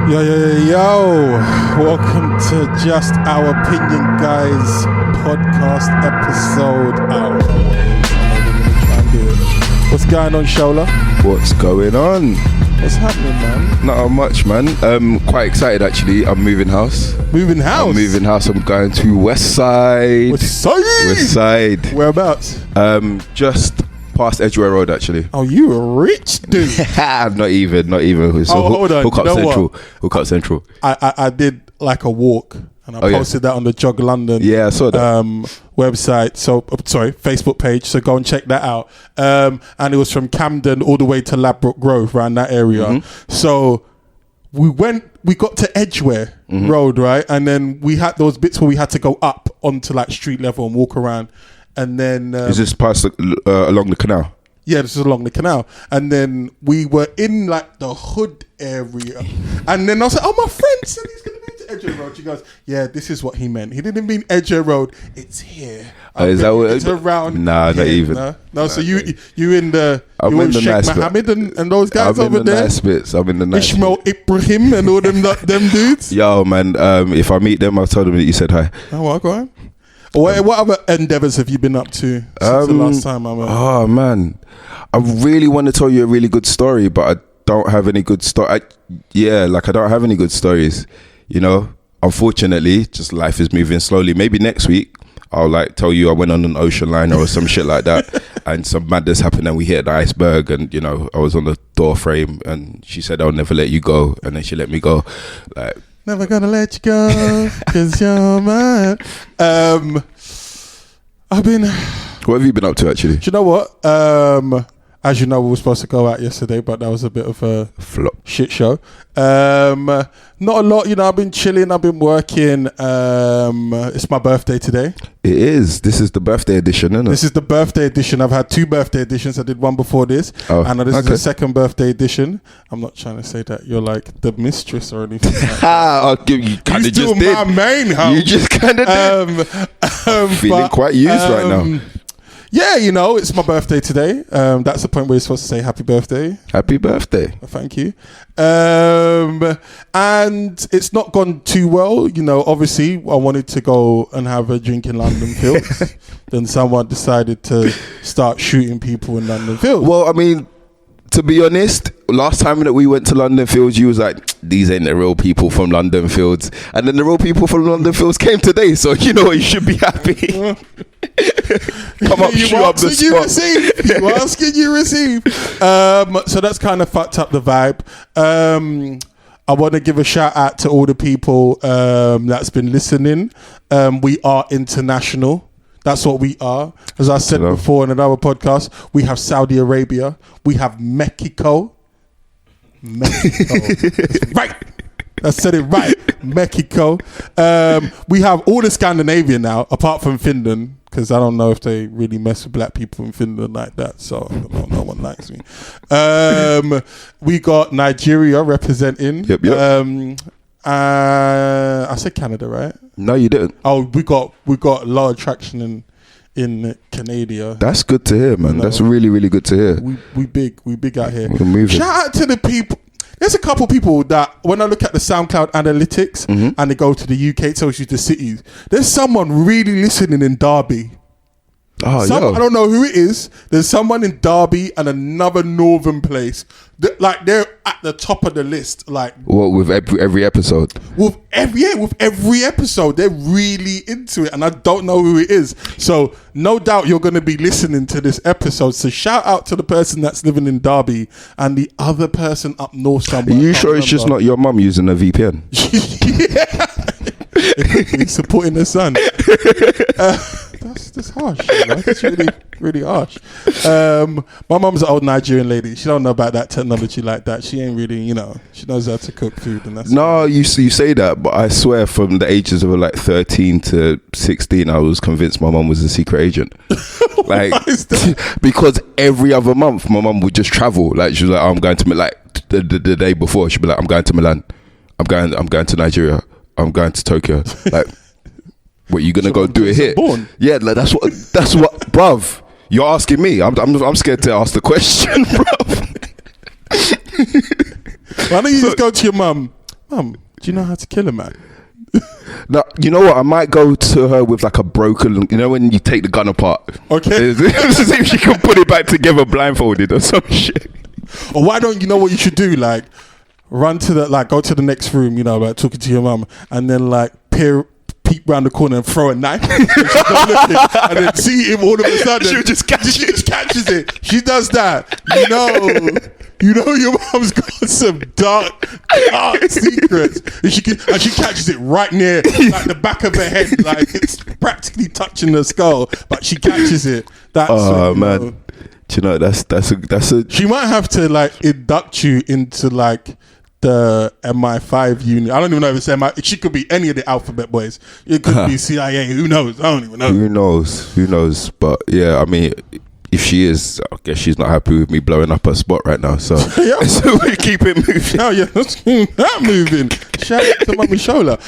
Yo, welcome to Just Our Opinion Guys podcast episode. What's going on, Shola? What's going on? What's happening, man? Not much, man. Quite excited actually. I'm moving house. Moving house? I'm going to West Side. West Side. Whereabouts? Just past Edgware Road actually. Oh, you a rich dude. Not even. So hold on. Hook up Central. I did like a walk and I posted that on the Jog London saw that. Website, Facebook page, so go and check that out. And it was from Camden all the way to Ladbroke Grove, around that area. Mm-hmm. So we got to Edgware Road, right? And then we had those bits where we had to go up onto like street level and walk around. And then is this past along the canal? Yeah, this is along the canal. And then we were in like the hood area. And then I was like, oh, my friend said he's going to move to Edgware Road. She goes, yeah, this is what he meant. He didn't mean Edgware Road. It's here. Is that what it's around? Nah, not even. No, so you in the Sheikh nice Mohammed and those guys over there? I'm in the nice Ishmael Ibrahim and all them dudes? Yo, man, if I meet them, I'll tell them that you said hi. Oh, well, go on. What other endeavours have you been up to since the last time I went? Oh, man. I really want to tell you a really good story, but I don't have any good story. I don't have any good stories, you know. Unfortunately, just life is moving slowly. Maybe next week I'll like tell you I went on an ocean liner or some shit like that, and some madness happened and we hit the iceberg, and you know I was on the door frame and she said I'll never let you go, and then she let me go. Like, never gonna let you go, 'cause you're mine. What have you been up to actually? Do you know what? As you know, we were supposed to go out yesterday, but that was a bit of a flop shit show. Not a lot, you know. I've been chilling. I've been working. It's my birthday today. It is. This is the birthday edition, isn't it? This is the birthday edition. I've had 2 birthday editions. I did one before this, and this is the second birthday edition. I'm not trying to say that you're like the mistress or anything like that. I'll give you. Kind of just did. My main house. You just kind of did. I'm feeling quite used right now. Yeah, you know, it's my birthday today. That's the point where you're supposed to say happy birthday. Happy birthday. Thank you. And it's not gone too well. You know, obviously, I wanted to go and have a drink in London Fields. Then someone decided to start shooting people in London Fields. Well, I mean, to be honest, last time that we went to London Fields, you was like, these ain't the real people from London Fields. And then the real people from London Fields came today. So, you know, you should be happy. Come up, shoot up the spot. You ask and you receive. So that's kind of fucked up the vibe. I want to give a shout out to all the people that's been listening. We are international. That's what we are. As I said before in another podcast, we have Saudi Arabia. We have Mexico. That's right. I said it right. Mexico. We have all the Scandinavia now, apart from Finland, because I don't know if they really mess with black people in Finland like that. So no one likes me. We got Nigeria representing. Yep. I said Canada, right? No, you didn't. Oh, we got a lot of traction in Canada. That's good to hear, man. You know, that's really, really good to hear. We big out here. We're moving. Shout out to the people. There's a couple people that when I look at the SoundCloud analytics and they go to the UK, it tells you the cities. There's someone really listening in Derby. I don't know who it is. There's someone in Derby and another northern place. They're at the top of the list. Like, what, with every episode? With every episode, they're really into it, and I don't know who it is. So no doubt you're going to be listening to this episode. So shout out to the person that's living in Derby and the other person up north somewhere. Are you sure it's just not your mum using a VPN? He's supporting the son. That's harsh. You know? That's really, really harsh. My mum's an old Nigerian lady. She don't know about that technology like that. She ain't really, you know, she knows how to cook food. And that's you say that, but I swear from the ages of like 13 to 16, I was convinced my mum was a secret agent. Like, because every other month, my mum would just travel. Like, she was like, I'm going to, like, the day before, she'd be like, I'm going to Milan. I'm going to Nigeria. I'm going to Tokyo. Like, what, you gonna go do a hit? Yeah, like that's what, bruv. You're asking me. I'm scared to ask the question, bruv. Why don't you just go to your mum Mum, do you know how to kill a man? No, you know what? I might go to her with like a broken, you know, when you take the gun apart. Okay. See if she can put it back together blindfolded or some shit. Or why don't you know what you should do? Like, run to the, like, go to the next room, you know, like talking to your mum, and then like peep round the corner and throw a knife. And she's not looking, and then see him all of a sudden. She'll just catch it. Just catches it. She does that. You know your mum's got some dark secrets. And she catches it right near like the back of her head, like it's practically touching the skull, but she catches it. That's man. Do you know that's a she might have to like induct you into like the MI5 unit. I don't even know if it's MI. She could be any of the alphabet boys. It could be CIA. Who knows? I don't even know. Who knows? But yeah, I mean, if she is, I guess she's not happy with me blowing up her spot right now. So, so we keep it moving. Oh yeah, let's keep that moving. Shout out to Mummy Shola.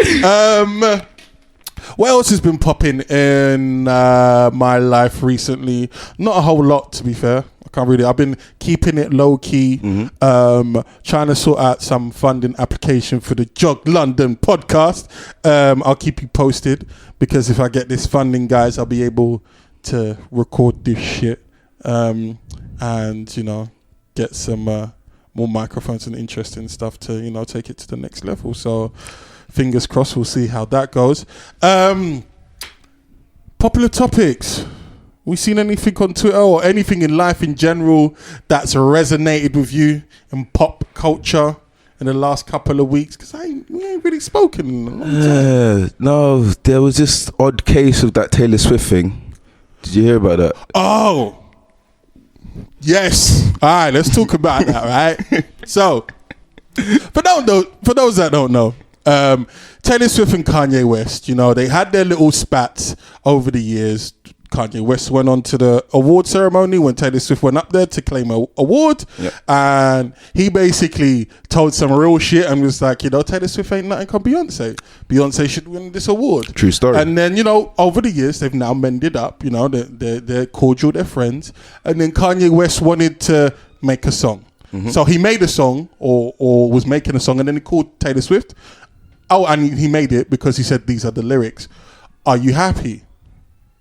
What else has been popping in my life recently? Not a whole lot, to be fair. I can't really. I've been keeping it low key, trying to sort out some funding application for the Jog London podcast. I'll keep you posted, because if I get this funding, guys, I'll be able to record this shit and, you know, get some more microphones and interesting stuff to, you know, take it to the next level. So fingers crossed, we'll see how that goes. Popular topics. We seen anything on Twitter or anything in life in general that's resonated with you in pop culture in the last couple of weeks? Because we ain't really spoken in a long time. No, there was this odd case of that Taylor Swift thing. Did you hear about that? Oh, yes. All right, let's talk about that, right? So, for those that don't know, Taylor Swift and Kanye West, you know, they had their little spats over the years. Kanye West went on to the award ceremony when Taylor Swift went up there to claim an award. Yep. And he basically told some real shit and was like, you know, Taylor Swift ain't nothing called Beyonce. Beyonce should win this award. True story. And then, you know, over the years, they've now mended up. You know, they're cordial, they're friends. And then Kanye West wanted to make a song. Mm-hmm. So he made a song or was making a song, and then he called Taylor Swift. Oh, and he made it because he said, these are the lyrics. Are you happy?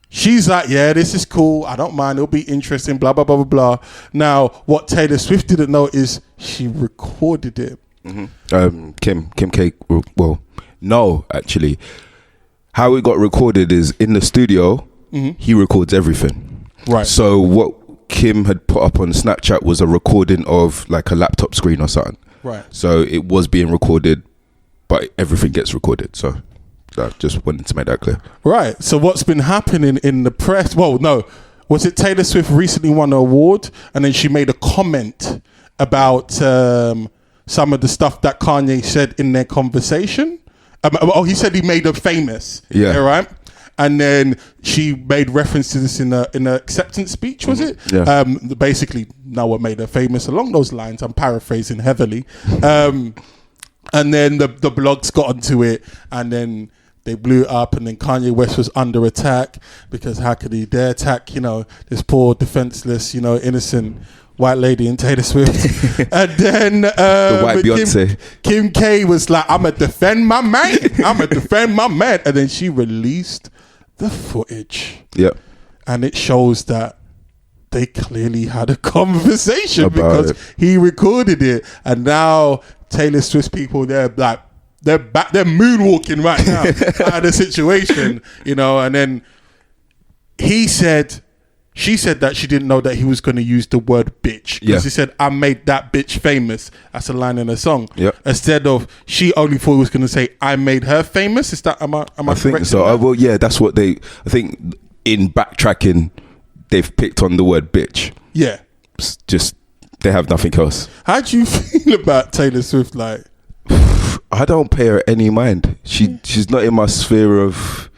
She's like, yeah, this is cool. I don't mind. It'll be interesting, blah, blah, blah, blah, blah. Now, what Taylor Swift didn't know is she recorded it. Mm-hmm. Kim K, well, no, actually. How it got recorded is in the studio, he records everything. Right. So what Kim had put up on Snapchat was a recording of like a laptop screen or something. Right. So it was being recorded, but everything gets recorded. So I just wanted to make that clear. Right. So what's been happening in the press? Well, no. Was it Taylor Swift recently won an award and then she made a comment about some of the stuff that Kanye said in their conversation? He said he made her famous. Yeah. Right. And then she made reference to this in an acceptance speech, was it? Yeah. Basically, now what made her famous along those lines. I'm paraphrasing heavily. And then the blogs got onto it, and then they blew it up, and then Kanye West was under attack because how could he dare attack, you know, this poor, defenseless, you know, innocent white lady in Taylor Swift. And then the white Beyonce. Kim K was like, I'm going to defend my man. And then she released the footage. Yep. And it shows that they clearly had a conversation about because he recorded it. And now Taylor Swift people, they're moonwalking right now out of the situation, you know. And then she said that she didn't know that he was going to use the word bitch because he said, I made that bitch famous. That's a line in a song. Yep. Instead of, she only thought he was going to say, I made her famous. Is that, am I think so. Well, yeah, that's what I think in backtracking, they've picked on the word bitch. Yeah. Just, they have nothing else. How do you feel about Taylor Swift? Like, I don't pay her any mind. She's not in my sphere of,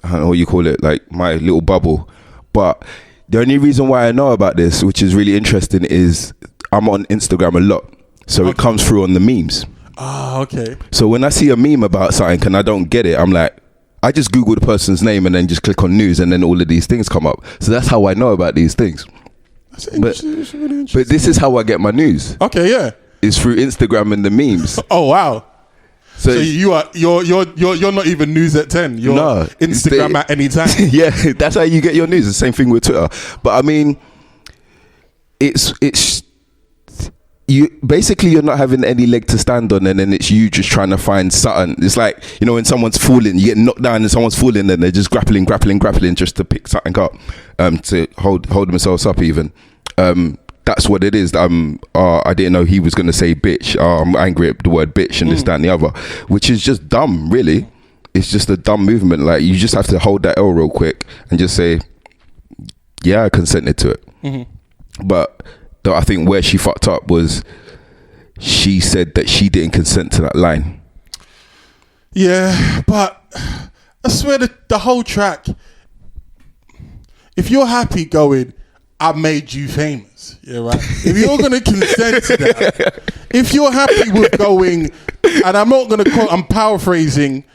I don't know what you call it, like my little bubble. But the only reason why I know about this, which is really interesting, is I'm on Instagram a lot. So it comes through on the memes. Oh, okay. So when I see a meme about something and I don't get it, I'm like, I just Google the person's name and then just click on news and then all of these things come up. So that's how I know about these things. That's really interesting. But this is how I get my news. Okay, yeah. It's through Instagram and the memes. Oh, wow. So you're not even news at 10. You're Instagram at any time. Yeah, that's how you get your news. The same thing with Twitter. But I mean, it's you basically, you're not having any leg to stand on, and then it's you just trying to find something. It's like, you know, when someone's falling, you get knocked down and someone's falling, and they're just grappling just to pick something up, to hold themselves up even. That's what it is. I didn't know he was going to say bitch. I'm angry at the word bitch and this, that and the other, which is just dumb, really. It's just a dumb movement. Like, you just have to hold that L real quick and just say, yeah, I consented to it. But I think where she fucked up was she said that she didn't consent to that line. Yeah, but I swear the whole track, if you're happy going, I made you famous, yeah, right? If you're going to consent to that, if you're happy with going, and I'm not going to quote, I'm paraphrasing,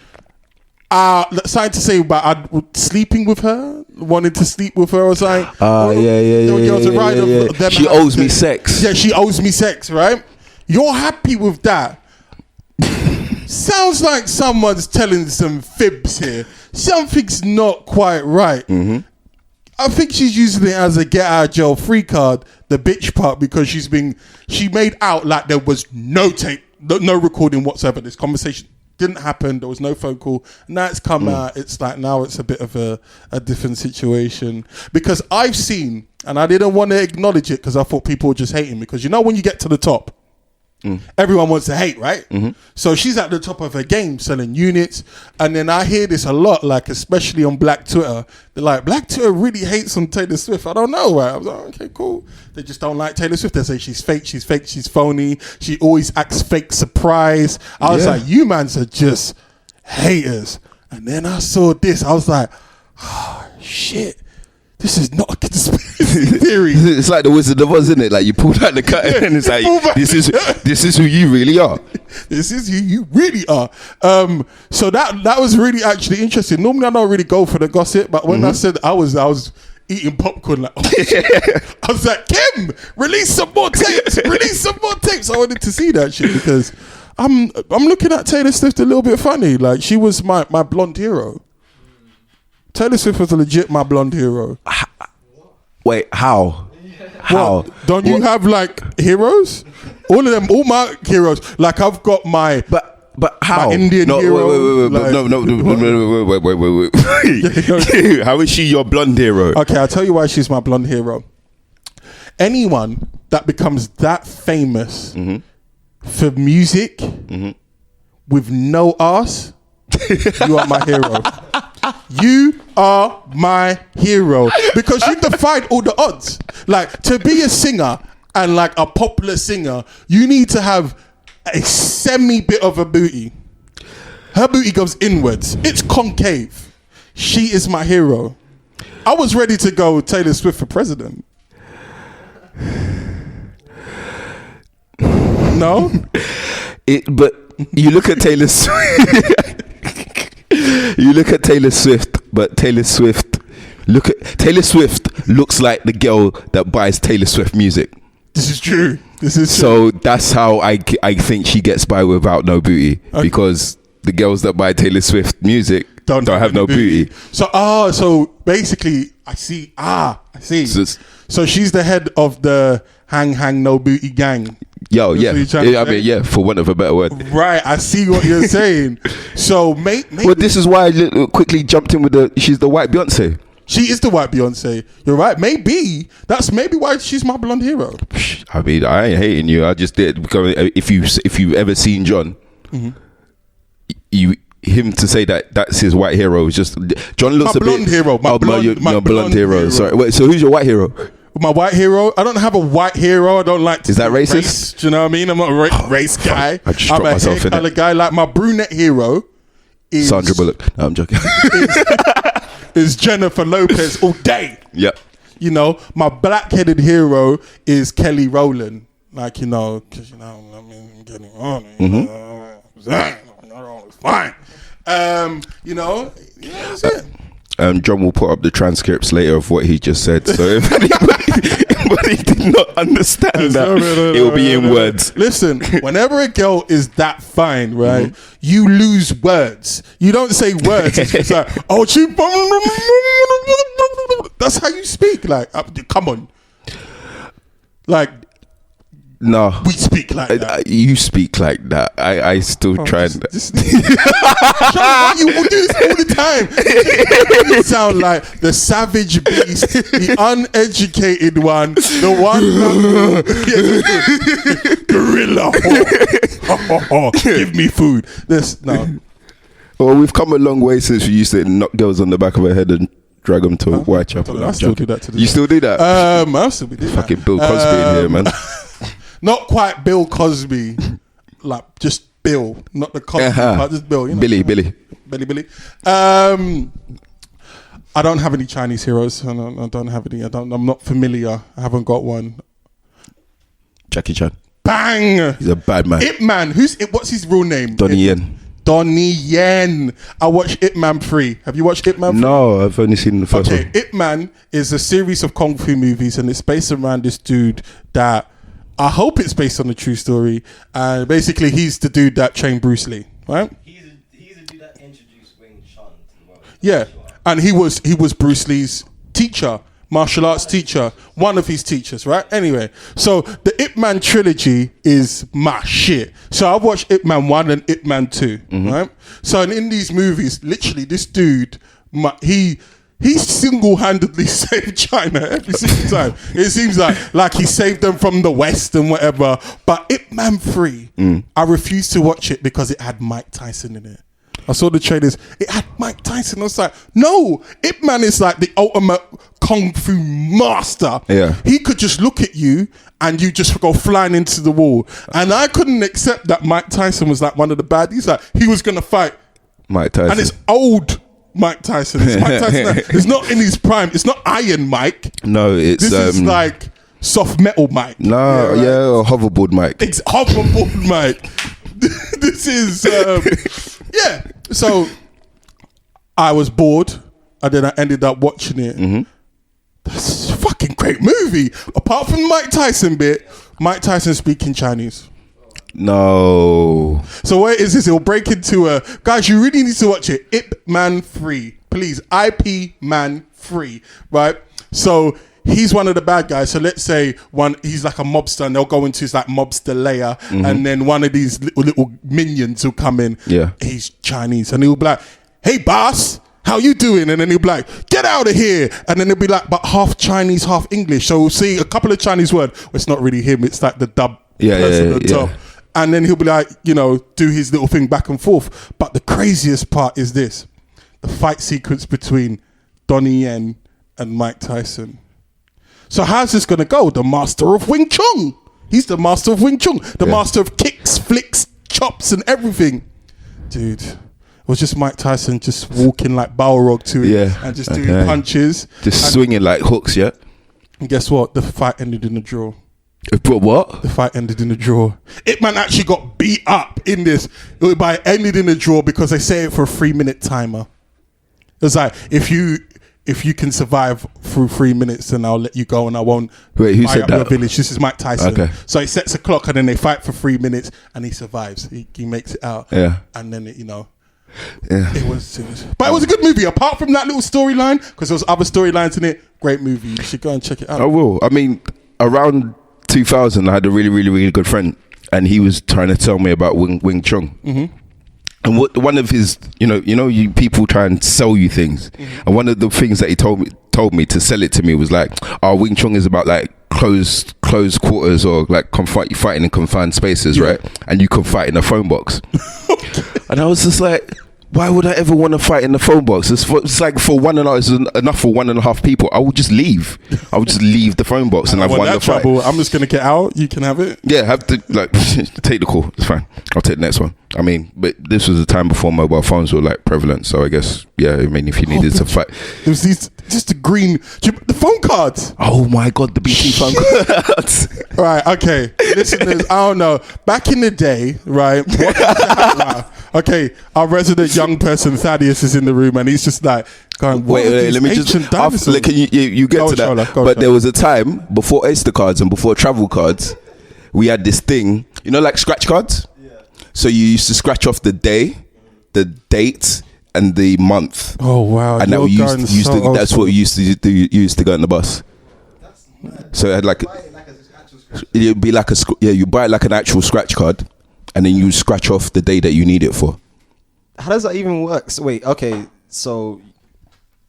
something to say about sleeping with her, wanting to sleep with her or something. She owes me sex. Yeah, she owes me sex, right? You're happy with that. Sounds like someone's telling some fibs here. Something's not quite right. I think she's using it as a get out of jail free card, the bitch part, because she made out like there was no tape, no recording whatsoever. This conversation didn't happen. There was no phone call. Now it's come out. It's like, now it's a bit of a different situation, because I've seen, and I didn't want to acknowledge it because I thought people were just hating, because you know when you get to the top, everyone wants to hate, right? So she's at the top of her game selling units, and then I hear this a lot, like especially on Black Twitter. They're like, Black Twitter really hates on Taylor Swift. I don't know, right? I was like, okay, cool. They just don't like Taylor Swift. They say she's fake, she's phony. She always acts fake surprise. I was like, you mans are just haters. And then I saw this. I was like, oh, shit. This is not a conspiracy theory. It's like the Wizard of Oz, isn't it? Like, you pulled out the curtain and it's like, this is who you really are. This is who you really are. So that was really actually interesting. Normally I don't really go for the gossip, but when I said I was eating popcorn, like, I was like, Kim, release some more tapes. I wanted to see that shit, because I'm looking at Taylor Swift a little bit funny. Like, she was my blonde hero. Taylor Swift was legit my blonde hero. Wait, how? How? What? Don't you have like heroes? All of them, all my heroes. Like, I've got my but how? My Indian hero. Wait. How is she your blonde hero? Okay, I'll tell you why she's my blonde hero. Anyone that becomes that famous for music with no ass, you are my hero. You are my hero, because you defied all the odds. Like, to be a singer and like a popular singer, you need to have a semi bit of a booty. Her booty goes inwards. It's concave. She is my hero. I was ready to go Taylor Swift for president. No? But you look at Taylor Swift. You look at Taylor Swift, but Taylor Swift looks like the girl that buys Taylor Swift music. This is true. So that's how I think she gets by without no booty, because the girls that buy Taylor Swift music don't have no booty. So basically, I see. So she's the head of the hang no booty gang. Yo, for want of a better word. Right, I see what you're saying. So, maybe. Well, this is why I quickly jumped in with she's the white Beyonce. She is the white Beyonce. You're right. That's maybe why she's my blonde hero. I mean, I ain't hating you. I just did. If you've ever seen John, him to say that's his white hero is just, John looks my blonde hero. My blonde hero. Sorry. Wait, so who's your white hero? My white hero? I don't have a white hero. I don't like to. Is that racist? Race, do you know what I mean? I'm not a race guy. I'm a hair color guy. Like, my brunette hero is Sandra Bullock. No, I'm joking. is Jennifer Lopez all day. Yeah. You know, my black-headed hero is Kelly Rowland. Like, you know, because, you know, I mean, I'm getting on. It's fine. You know, that's it. John will put up the transcripts later of what he just said. So if anybody but he did not understand that. It will be in words. Listen, whenever a girl is that fine, right, you lose words. You don't say words. It's just like, oh, she. That's how you speak. Like, come on. Like, no, we speak like that. You speak like that. I still try and. You will do this all the time. You sound like the savage beast, the uneducated one, the one gorilla. Give me food. No. Well, we've come a long way since we used to knock girls on the back of her head and drag them to a Whitechapel. I still do that to this. You still do that? I still do that. Fucking Bill Cosby in here, man. Not quite Bill Cosby, like just Bill, not the Cosby part, just Bill. You know, Billy. I don't have any Chinese heroes. I don't have any. I'm not familiar. I haven't got one. Jackie Chan. Bang! He's a bad man. Ip Man. What's his real name? Donnie Yen. Donnie Yen. I watched Ip Man 3. Have you watched Ip Man 3? No, I've only seen the first one. Ip Man is a series of kung fu movies, and it's based around this dude that I hope it's based on a true story. And basically, he's the dude that trained Bruce Lee, right? He's a dude that introduced Wing Chun to the world. Yeah, and he was Bruce Lee's teacher, martial arts teacher, one of his teachers, right? Anyway, so the Ip Man trilogy is my shit. So I've watched Ip Man 1 and Ip Man 2, right? So in these movies, literally, this dude, he single-handedly saved China every single time. It seems like he saved them from the West and whatever. But Ip Man 3, I refused to watch it because it had Mike Tyson in it. I saw the trailers. It had Mike Tyson. I was like, no, Ip Man is like the ultimate kung fu master. Yeah. He could just look at you and you just go flying into the wall. And I couldn't accept that Mike Tyson was like one of the baddies. Like, he was going to fight Mike Tyson. And it's old Mike Tyson. It's Mike Tyson. It's not in his prime. It's not Iron Mike. No, it's this is like soft metal Mike. No, or hoverboard Mike. It's hoverboard Mike. This is yeah. So I was bored, and then I ended up watching it. That's a fucking great movie. Apart from the Mike Tyson bit, Mike Tyson speaking Chinese. No. So what is this? It'll break into guys, you really need to watch it. Ip Man 3. Please. IP Man 3. Right? So he's one of the bad guys. So let's say he's like a mobster, and they'll go into his like mobster layer, and then one of these little minions will come in. Yeah. He's Chinese, and he'll be like, hey boss, how you doing? And then he'll be like, get out of here. And then he'll be like, but half Chinese, half English. So we'll see a couple of Chinese words. Well, it's not really him. It's like the dub person at the top. And then he'll be like, do his little thing back and forth. But the craziest part is this. The fight sequence between Donnie Yen and Mike Tyson. So how's this going to go? The master of Wing Chun. He's the master of Wing Chun. The master of kicks, flicks, chops and everything. Dude, it was just Mike Tyson just walking like Balrog to it and just doing punches. Just swinging like hooks, yeah? And guess what? The fight ended in a draw. But what? The fight ended in a draw. Ip Man actually got beat up in this. It ended in a draw because they say it for a 3-minute timer. It's like, if you can survive through 3 minutes, then I'll let you go and I won't. Wait, who said that? Your village. This is Mike Tyson. Okay. So it sets a clock and then they fight for 3 minutes and he survives. He makes it out. Yeah. And then it was. But it was a good movie. Apart from that little storyline, because there was other storylines in it. Great movie. You should go and check it out. I will. I mean, around 2000, I had a really, really, really good friend, and he was trying to tell me about Wing Chun. And one of his, you people try and sell you things, and one of the things that he told me to sell it to me was like, Wing Chun is about like closed quarters or like fighting in confined spaces, right? And you can fight in a phone box. And I was just like, why would I ever want to fight in the phone box? It's like for it's enough for 1.5 people. I would just leave. I would just leave the phone box and I've won the fight. I'm just going to get out. You can have it. Yeah, have to take the call. It's fine. I'll take the next one. I mean, but this was a time before mobile phones were like prevalent. So I guess, if you needed to fight. There was just the green, the phone cards. Oh my God, the BT phone cards. Right, okay. Listeners, I don't know. Back in the day, right? Okay, our resident young person Thaddeus is in the room, and he's just like going, Wait, let me just. Can you get to that? But there was a time before Oyster cards and before travel cards, we had this thing, like scratch cards. Yeah. So you used to scratch off the day, the date, and the month. Oh wow! And that we used to. That's what we used to do. You used to go on the bus. So it had like. It'd be like you buy it like an actual scratch card, and then you scratch off the day that you need it for. How does that even work? So wait, okay, so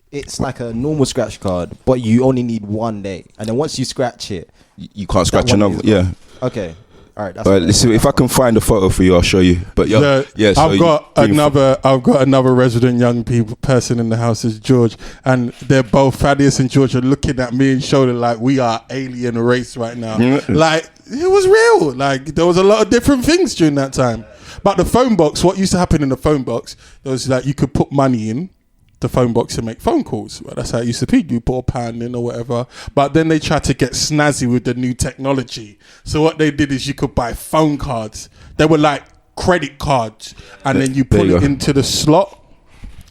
it's like a normal scratch card, but you only need one day, and then once you scratch it, you can't scratch another. Yeah. Okay. All right. But listen, if I can find a photo for you, I'll show you. But so I've got another resident young person in the house is George, and they're both Thaddeus and George are looking at me and showing like we are alien race right now. Like it was real. Like there was a lot of different things during that time. But the phone box, what used to happen in the phone box, there was like you could put money in the phone box and make phone calls. Well, that's how it used to be. You put a pound in or whatever. But then they tried to get snazzy with the new technology. So what they did is you could buy phone cards. They were like credit cards, and then you put it into the slot.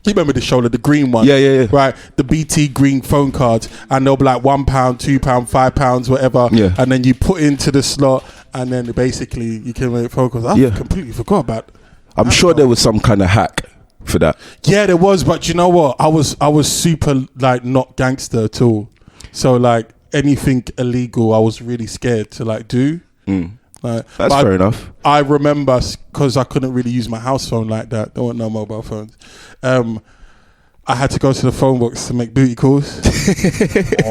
You remember the shoulder, the green one? Yeah. Right, the BT green phone cards, and they'll be like £1, £2, £5, whatever. Yeah. And then you put into the slot, and then basically you can make phone calls. I completely forgot about. I'm sure there was some kind of hack for that. Yeah, there was, but you know what? I was super like not gangster at all. So like anything illegal, I was really scared to like do. Like, that's fair enough. I remember because I couldn't really use my house phone like that. There weren't no mobile phones. I had to go to the phone box to make booty calls.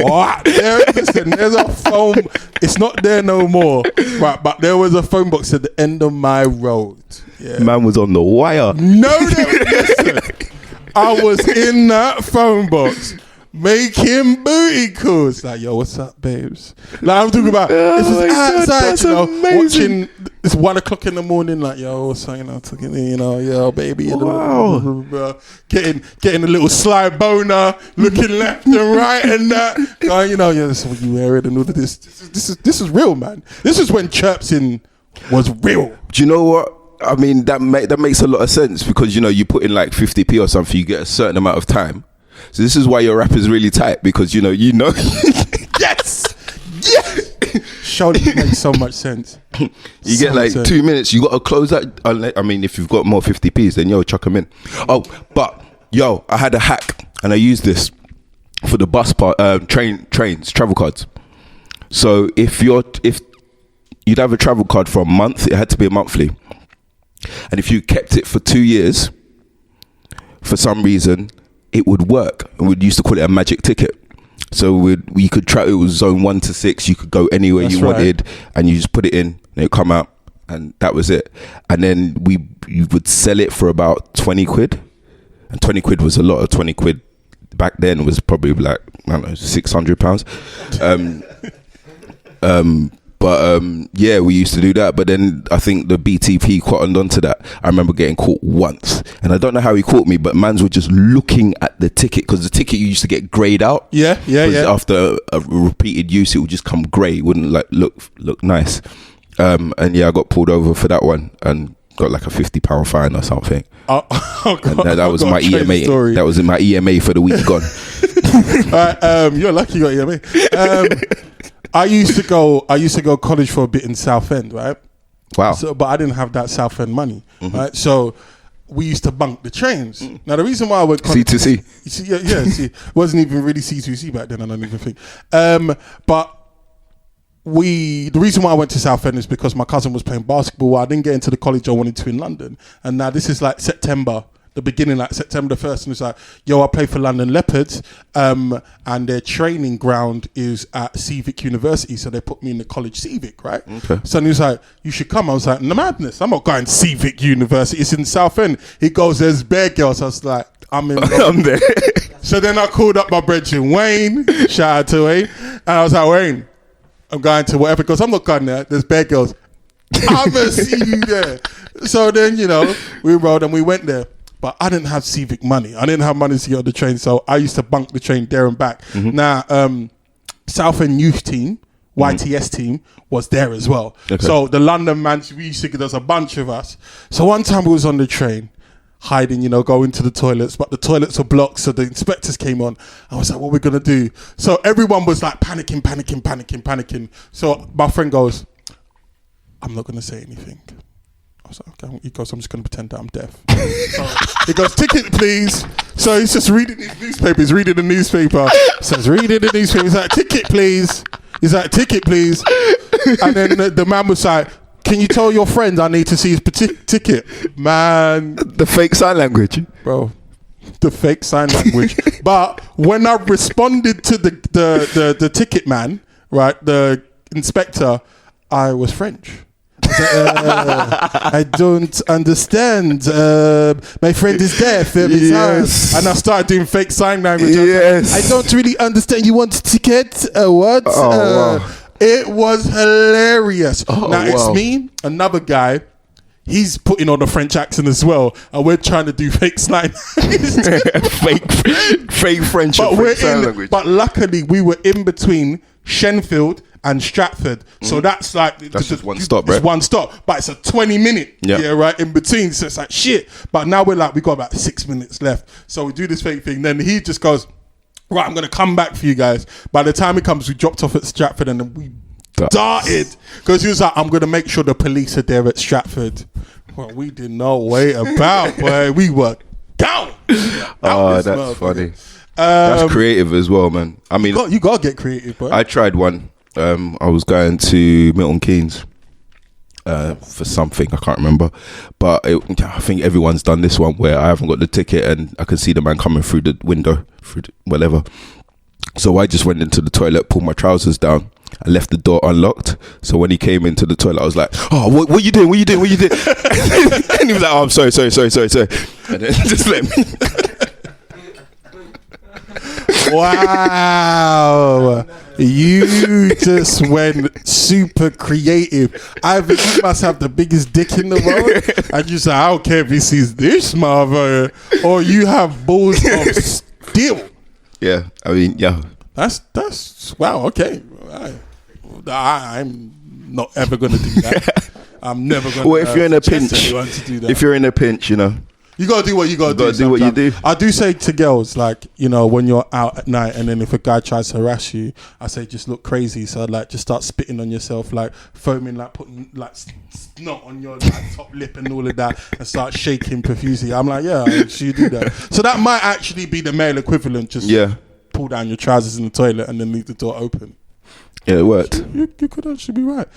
What? There's a phone. It's not there no more. Right, but there was a phone box at the end of my road. Yeah. Man was on the wire. No, listen. I was in that phone box making booty calls. Like, yo, what's up, babes? Like, I'm talking about this is outside, watching. It's 1 o'clock in the morning. Like, yo, what's up? Yo, baby. Wow. Getting a little sly boner, looking left and right, and that. Going, this is what you wearing and all of this. This is real, man. This is when chirping was real. Do you know what? I mean, that makes a lot of sense because you put in like 50p or something, you get a certain amount of time. So this is why your rap is really tight because you know. Yes. Surely it makes so much sense. You get like 2 minutes. You got to close that. I mean, if you've got more 50p's, then chuck them in. Oh, but I had a hack and I used this for the bus part, trains, travel cards. So if you'd have a travel card for a month, it had to be a monthly. And if you kept it for 2 years, for some reason, it would work. And we used to call it a magic ticket. So we could try. It was zone 1 to 6. You could go anywhere you wanted, and you just put it in, and it'd come out, and that was it. And then you would sell it for about 20 quid, and 20 quid was a lot. Of 20 quid back then was probably like £600. But we used to do that. But then I think the BTP caught on to that. I remember getting caught once, and I don't know how he caught me, but mans were just looking at the ticket because the ticket you used to get greyed out. Yeah. After a repeated use, it would just come grey. It wouldn't like look nice. I got pulled over for that one and got like a £50 fine or something. That was my EMA. Story. That was in my EMA for the week gone. All right, you're lucky you got EMA. I used to go college for a bit in Southend, right? Wow. But I didn't have that Southend money, right? So we used to bunk the trains. Now the reason why I went college, C2C. See, wasn't even really C2C back then. I don't even think. But the reason why I went to Southend is because my cousin was playing basketball. I didn't get into the college I wanted to in London, and now this is like September. The beginning, like September 1st, and it's like, I play for London Leopards, and their training ground is at Civic University, so they put me in the college Civic, right? Okay. So he was like, you should come. I was like, no madness, I'm not going Civic University, it's in Southend. He goes, there's bear girls. I was like, I'm in there. I'm there. So then I called up my brethren, Wayne, shout out to Wayne, and I was like, Wayne, I'm going to whatever, because I'm not going there, there's bear girls. I'm going to see you there. So then, we rode and we went there. But I didn't have Civic money. I didn't have money to get on the train, so I used to bunk the train there and back. Now, Southend youth team YTS team was there as well. Okay. So the London man, there's a bunch of us. So one time we was on the train, hiding, going to the toilets, but the toilets were blocked, so the inspectors came on. I was like, what are we going to do? So everyone was like panicking. So my friend goes, I'm not going to say anything. I was like, okay. He goes, I'm just going to pretend that I'm deaf. So he goes, ticket, please. So he's just reading his newspaper. He's reading the newspaper. Says, reading the newspaper. He's like, ticket, please. He's like, ticket, please. And then the man was like, can you tell your friend I need to see his ticket? Man. The fake sign language. Bro. The fake sign language. But when I responded to the ticket man, right, the inspector, I was French. I don't understand. My friend is deaf. Yes. And I started doing fake sign language. Yes. I don't really understand. You want a ticket? What? Wow. It was hilarious. Oh, now, it's wow. me, another guy. He's putting on a French accent as well. And we're trying to do fake sign fake French and fake sign language. But luckily, we were in between Shenfield and Stratford. So that's like... That's just one stop, right? It's one stop. But it's a 20-minute, right, in between. So it's like, shit. But now we got about 6 minutes left. So we do this fake thing. Then he just goes, right, I'm going to come back for you guys. By the time he comes, we dropped off at Stratford and then we darted. Because he was like, I'm going to make sure the police are there at Stratford. Well, we did not wait about, boy. We were down. Oh, that's funny. That's creative as well, man. I mean... You got to get creative, boy. I tried one. I was going to Milton Keynes for something, I can't remember, but I think everyone's done this one where I haven't got the ticket and I can see the man coming through the window, whatever. So I just went into the toilet, pulled my trousers down, and left the door unlocked. So when he came into the toilet, I was like, "Oh, what are you doing? What are you doing? What are you doing?" And he was like, "Oh, I'm sorry." And then just let me. Wow, you just went super creative. Either you must have the biggest dick in the world, and you say, I don't care if he sees this mother, or you have balls of steel. Yeah, I mean, yeah. That's wow. Okay, I'm not ever gonna do that. I'm never gonna. Well, if you're in a pinch, if you're in a pinch, you gotta do what you gotta do. You gotta do what you do. I do say to girls, like, when you're out at night and then if a guy tries to harass you, I say just look crazy. So like just start spitting on yourself, like foaming, like putting like snot on your like, top lip and all of that, and start shaking profusely. I'm like, yeah, you do that. So that might actually be the male equivalent. Just pull down your trousers in the toilet and then leave the door open. Yeah, it worked. You could actually be right.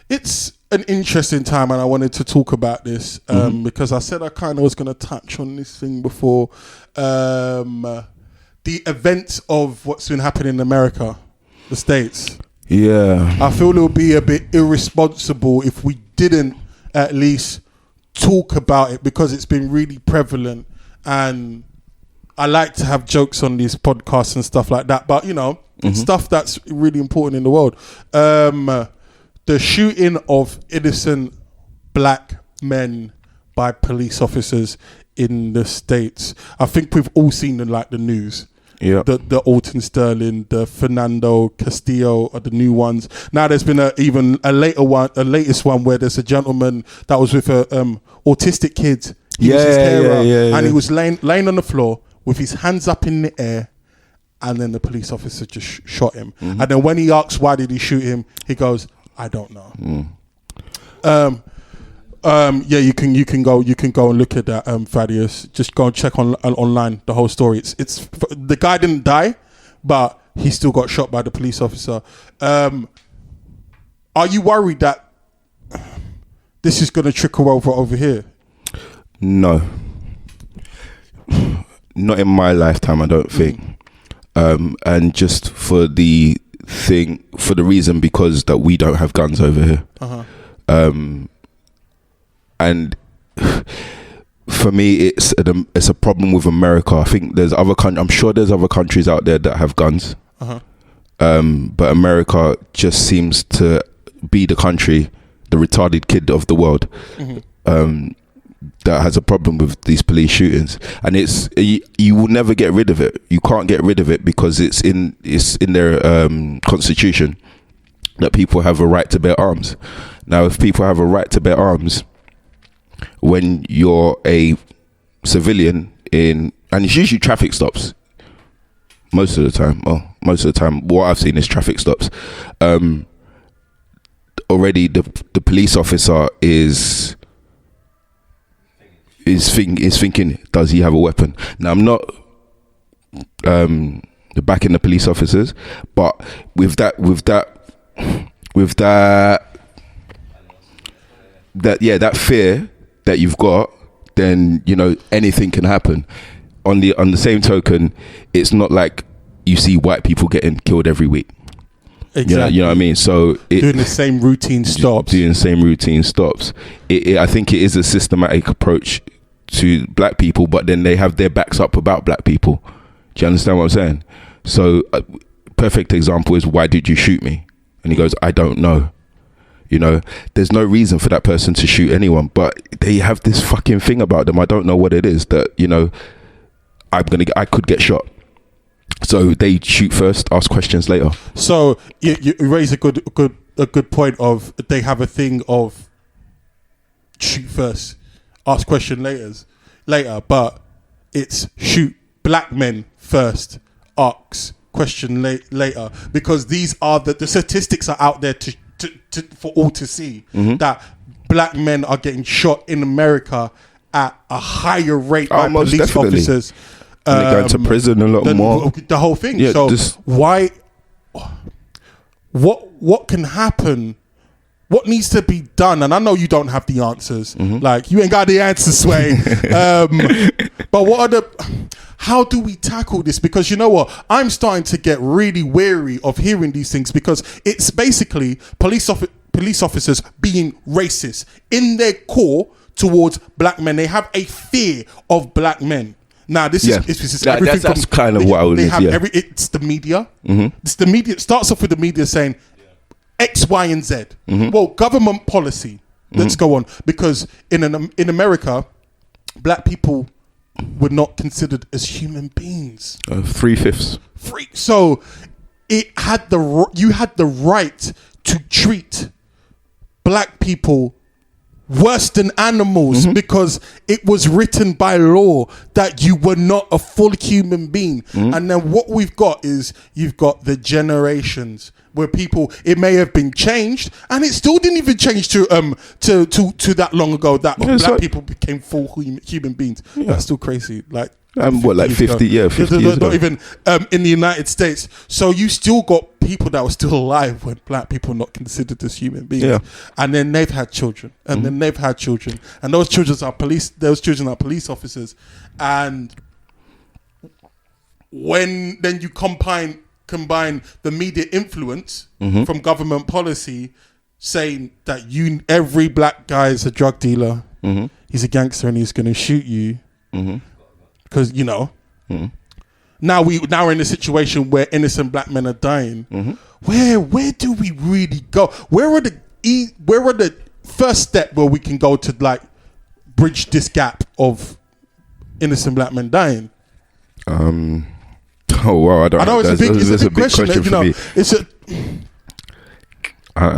It's an interesting time, and I wanted to talk about this because I said I kind of was going to touch on this thing before. The events of what's been happening in America, the States. Yeah. I feel it would be a bit irresponsible if we didn't at least talk about it, because it's been really prevalent, and I like to have jokes on these podcasts and stuff like that, but it's stuff that's really important in the world. The shooting of innocent black men by police officers in the States. I think we've all seen the news. Yeah. The Alton Sterling, the Fernando Castillo are the new ones. Now there's been a latest one where there's a gentleman that was with a autistic kid. He was his carer, and he was laying on the floor with his hands up in the air, and then the police officer just shot him. And then when he asks why did he shoot him, he goes, I don't know. You can go and look at that, Thaddeus. Just go and check online the whole story. It's the guy didn't die, but he still got shot by the police officer. Are you worried that this is going to trickle over here? No, not in my lifetime, I don't think. And just for the reason because that we don't have guns over here. And for me, it's a problem with America. I think I'm sure there's other countries out there that have guns. But America just seems to be the country, the retarded kid of the world. that has a problem with these police shootings, and you will never get rid of it. You can't get rid of it because it's in their constitution that people have a right to bear arms. Now, if people have a right to bear arms when you're a civilian and it's usually traffic stops most of the time. What I've seen is traffic stops. Already the police officer is thinking, does he have a weapon? Now, I'm not backing the police officers, but with that fear that you've got, then anything can happen. On the same token, it's not like you see white people getting killed every week. Exactly. You know what I mean? So doing the same routine stops. I think it is a systematic approach to black people, but then they have their backs up about black people. Do you understand what I'm saying? So a perfect example is, why did you shoot me? And he goes, I don't know. There's no reason for that person to shoot anyone, but they have this fucking thing about them. I don't know what it is that, I could get shot. So they shoot first, ask questions later. So you raise a good point of, they have a thing of shoot first, ask question later, but it's shoot black men first, ask question later, because these are the statistics are out there for all to see, that black men are getting shot in America at a higher rate by police officers. And they go into prison a lot more. The whole thing. Yeah, so why? What can happen? What needs to be done? And I know you don't have the answers. Like, you ain't got the answers, Sway. But how do we tackle this? Because you know what? I'm starting to get really weary of hearing these things, because it's basically police officers being racist in their core towards black men. They have a fear of black men. Now, this is everything. That's kind of what I would say. It's the media. It's the media. It starts off with the media saying X, Y, and Z. Well, government policy. Let's go on, because in America, black people were not considered as human beings. 3/5. So you had the right to treat black people worse than animals, because it was written by law that you were not a full human being. And then what we've got is, you've got the generations where people, it may have been changed, and it still didn't even change to that long ago, that black people became full human beings. That's still crazy. Like, what, like 50 years ago? Not even in the United States. So you still got people that were still alive when black people were not considered as human beings. And then they've had children, and then they've had children, and those children are police officers. And when then you combine the media influence from government policy, saying that every black guy is a drug dealer, he's a gangster, and he's going to shoot you. Because now we're in a situation where innocent black men are dying. Where do we really go? Where are the first step where we can go to, like, bridge this gap of innocent black men dying? Oh wow! I know it's a big question for me. It's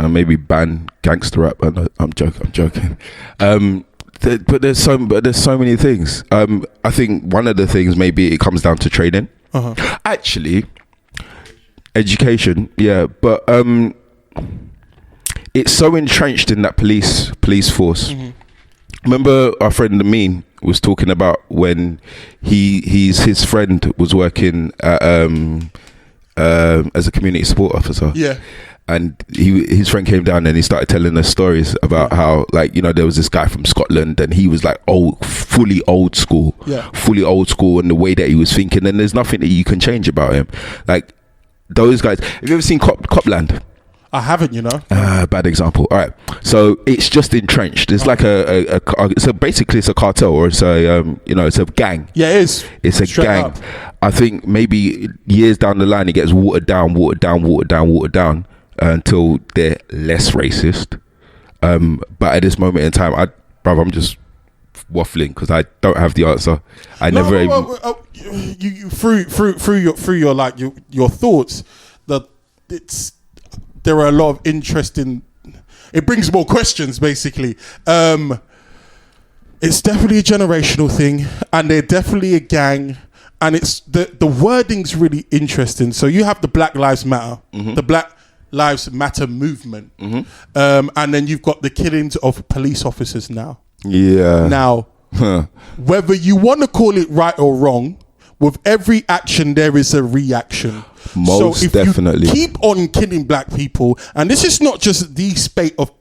maybe ban gangster rap. I'm joking. But there's so many things. I think one of the things, maybe it comes down to training. Actually, education. Yeah, but it's so entrenched in that police force. Remember our friend Amin was talking about when his friend was working at, as a community support officer. Yeah. And his friend came down and he started telling us stories about how, like, there was this guy from Scotland, and he was like fully old school in the way that he was thinking, and there's nothing that you can change about him. Like, those guys. Have you ever seen Copland? I haven't, Bad example. All right, so it's just entrenched. It's like so basically it's a cartel, or it's a it's a gang. Yeah, it is. It's a gang. Up. I think maybe years down the line it gets watered down until they're less racist. But at this moment in time, I'm just waffling because I don't have the answer. You through your like your thoughts that there are a lot of interesting. It brings more questions, basically. It's definitely a generational thing, and they're definitely a gang, and it's the wording's really interesting. So you have the Black Lives Matter, the Black Lives Matter movement, and then you've got the killings of police officers now. Yeah. Now, whether you want to call it right or wrong, with every action there is a reaction. Most so if definitely. You keep on killing black people, and this is not just the spate of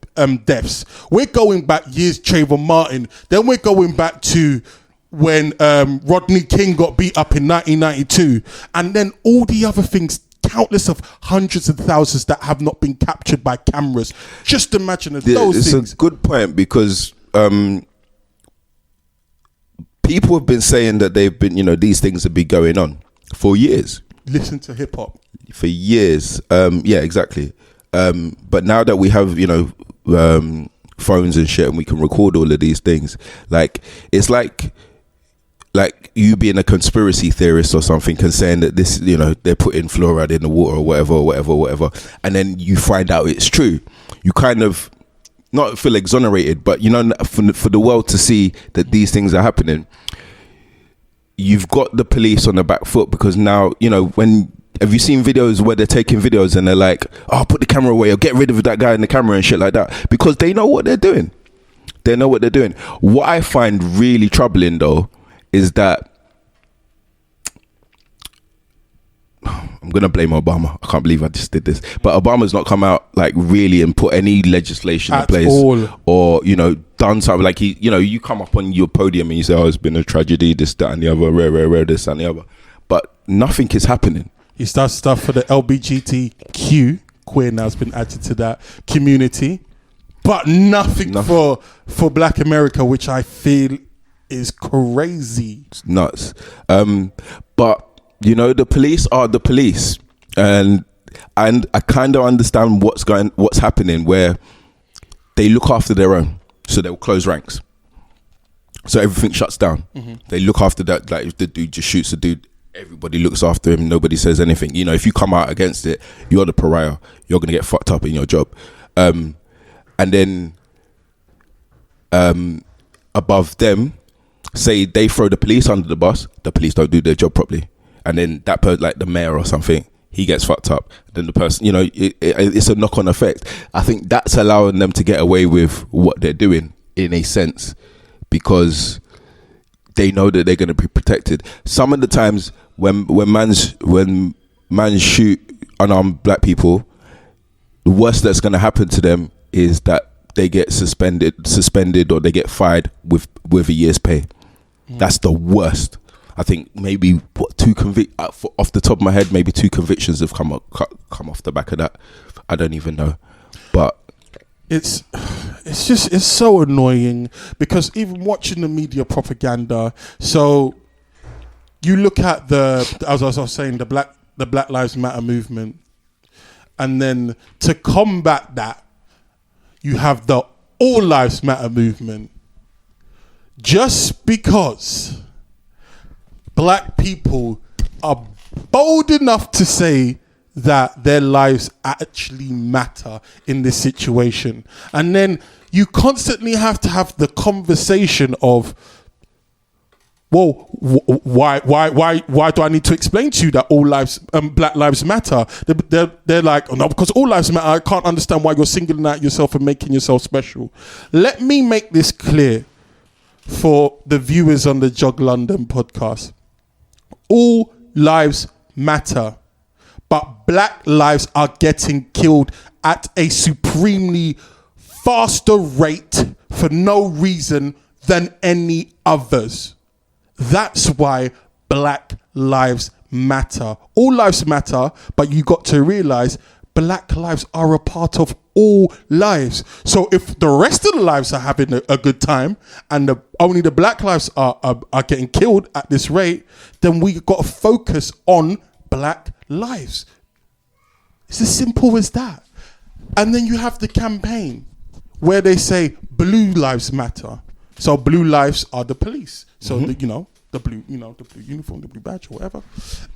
deaths. We're going back years, Trayvon Martin. Then we're going back to when Rodney King got beat up in 1992, and then all the other things. Countless of hundreds of thousands that have not been captured by cameras. Just imagine those things. It's a good point because people have been saying that they've been, these things have been going on for years. Listen to hip hop. For years. Yeah, exactly. But now that we have, phones and shit and we can record all of these things, like, it's like you being a conspiracy theorist or something and saying that this, they're putting fluoride in the water or whatever, and then you find out it's true. You kind of not feel exonerated, but for the world to see that these things are happening, you've got the police on the back foot because now, have you seen videos where they're taking videos and they're like, oh, put the camera away or get rid of that guy in the camera and shit like that, because they know what they're doing. They know what they're doing. What I find really troubling though is that I'm going to blame Obama. I can't believe I just did this. But Obama's not come out like really and put any legislation in place all. Or, done something like you come up on your podium and you say, oh, it's been a tragedy, this, that and the other, rare, this and the other. But nothing is happening. He starts stuff for the LGBTQ, queer now has been added to that community, but nothing. for Black America, which I feel is crazy. It's nuts. But the police are the police, and I kind of understand what's happening, where they look after their own, so they'll close ranks, so everything shuts down. They look after that. Like if the dude just shoots a dude, everybody looks after him. Nobody says anything. If you come out against it, you're the pariah. You're gonna get fucked up in your job. And then above them, say they throw the police under the bus, the police don't do their job properly, and then that person, like the mayor or something, he gets fucked up. Then the person, it's a knock-on effect. I think that's allowing them to get away with what they're doing in a sense, because they know that they're going to be protected. Some of the times when man shoot unarmed black people, the worst that's going to happen to them is that they get suspended or they get fired with a year's pay. That's the worst. I think maybe off the top of my head, maybe 2 convictions have come off the back of that. I don't even know, but it's so annoying because even watching the media propaganda. So you look at as I was saying, the Black Lives Matter movement, and then to combat that, you have the All Lives Matter movement. Just because black people are bold enough to say that their lives actually matter in this situation, and then you constantly have to have the conversation of, well, why do I need to explain to you that all lives, black lives matter? They're like, oh, no, because all lives matter. I can't understand why you're singling out yourself and making yourself special. Let me make this clear for the viewers on the Jog London podcast. All lives matter, but black lives are getting killed at a supremely faster rate for no reason than any others. That's why black lives matter. All lives matter, but you got to realize black lives are a part of all lives. So if the rest of the lives are having a good time and only the black lives are getting killed at this rate, then we got to focus on black lives. It's as simple as that. And then you have the campaign where they say blue lives matter. So blue lives are the police. So the blue uniform, the blue badge or whatever.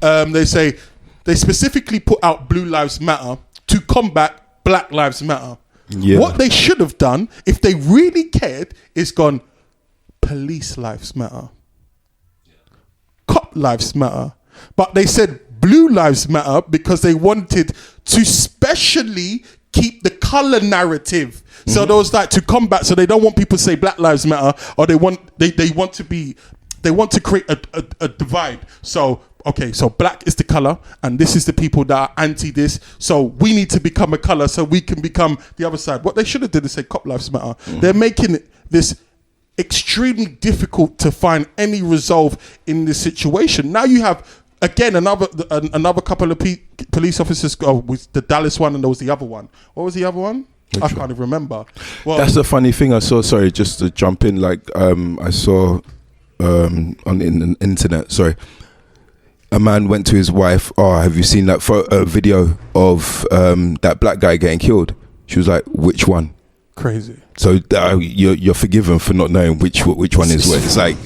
They say they specifically put out Blue Lives Matter to combat Black Lives Matter. Yeah. What they should have done, if they really cared, is gone, police lives matter. Cop lives matter. But they said Blue Lives Matter because they wanted to specially keep the color narrative. So there was like to combat, so they don't want people to say Black Lives Matter, or they want to create a divide. So okay, so black is the color, and this is the people that are anti this. So we need to become a color so we can become the other side. What they should have did is say Cop Lives Matter. They're making this extremely difficult to find any resolve in this situation. Now you have again another couple of police officers. With the Dallas one, and there was the other one. What was the other one? I can't even remember. Well, that's the funny thing I saw. Sorry, just to jump in. Like I saw on the internet. Sorry. A man went to his wife. Oh, have you seen that video of that black guy getting killed? She was like, "Which one?" Crazy. So you're forgiven for not knowing which one is what. It's like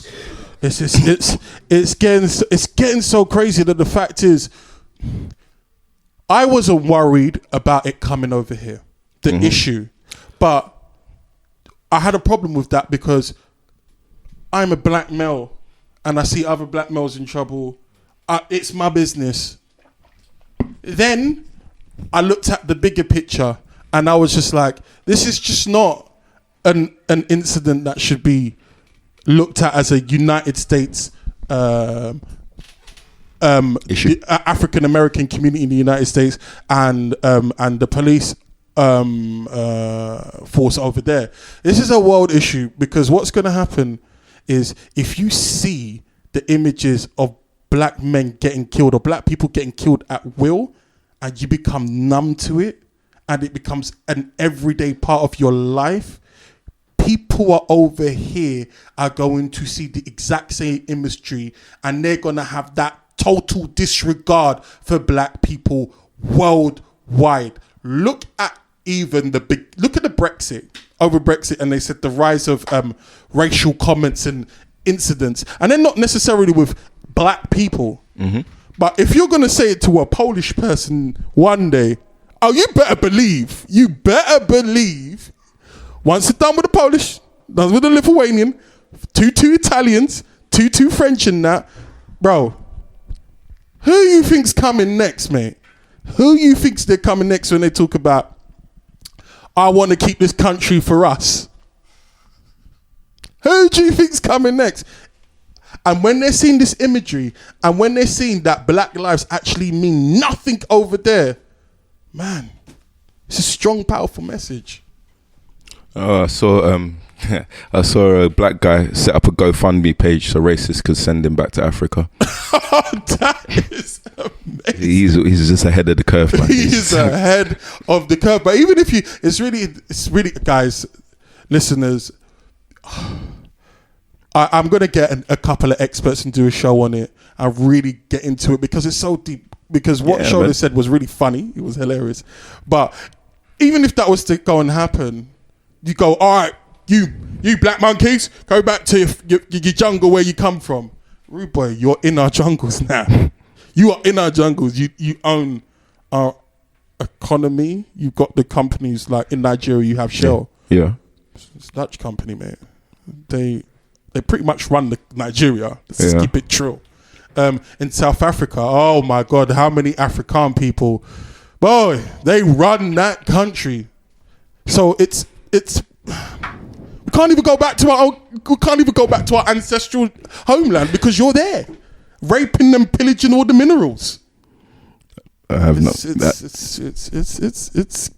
it's getting so crazy that the fact is, I wasn't worried about it coming over here, the issue, but I had a problem with that because I'm a black male and I see other black males in trouble. It's my business. Then I looked at the bigger picture and I was just like, this is just not an incident that should be looked at as a United States issue. African American community in the United States and the police force over there. This is a world issue because what's going to happen is if you see the images of black men getting killed or black people getting killed at will and you become numb to it and it becomes an everyday part of your life, people are over here are going to see the exact same imagery and they're going to have that total disregard for black people worldwide. Look at the Brexit, and they said the rise of racial comments and incidents, and they're not necessarily with black people. But if you're going to say it to a Polish person one day, you better believe, once it's done with the Polish, done with the Lithuanian, two Italians, two French and that, bro, who you think's coming next, mate? Who you think's they're coming next when they talk about, I want to keep this country for us? Who do you think's coming next? And when they're seeing this imagery and when they're seeing that black lives actually mean nothing over there, man, it's a strong, powerful message. I saw a black guy set up a GoFundMe page so racists could send him back to Africa. That is amazing. He's just ahead of the curve, man. He's ahead of the curve. But even if it's really, guys, listeners, I'm going to get a couple of experts and do a show on it and really get into it because it's so deep. Because what Shola said was really funny. It was hilarious. But even if that was to go and happen, you go, all right, you black monkeys, go back to your jungle where you come from. Rude boy, you're in our jungles now. You are in our jungles. You own our economy. You've got the companies like in Nigeria, you have Shell. Yeah. It's a Dutch company, mate. They pretty much run the Nigeria. Let's keep it true. In South Africa, oh my God, how many African people? Boy, they run that country. So it's we can't even go back to our ancestral homeland because you're there, raping them, pillaging all the minerals. I have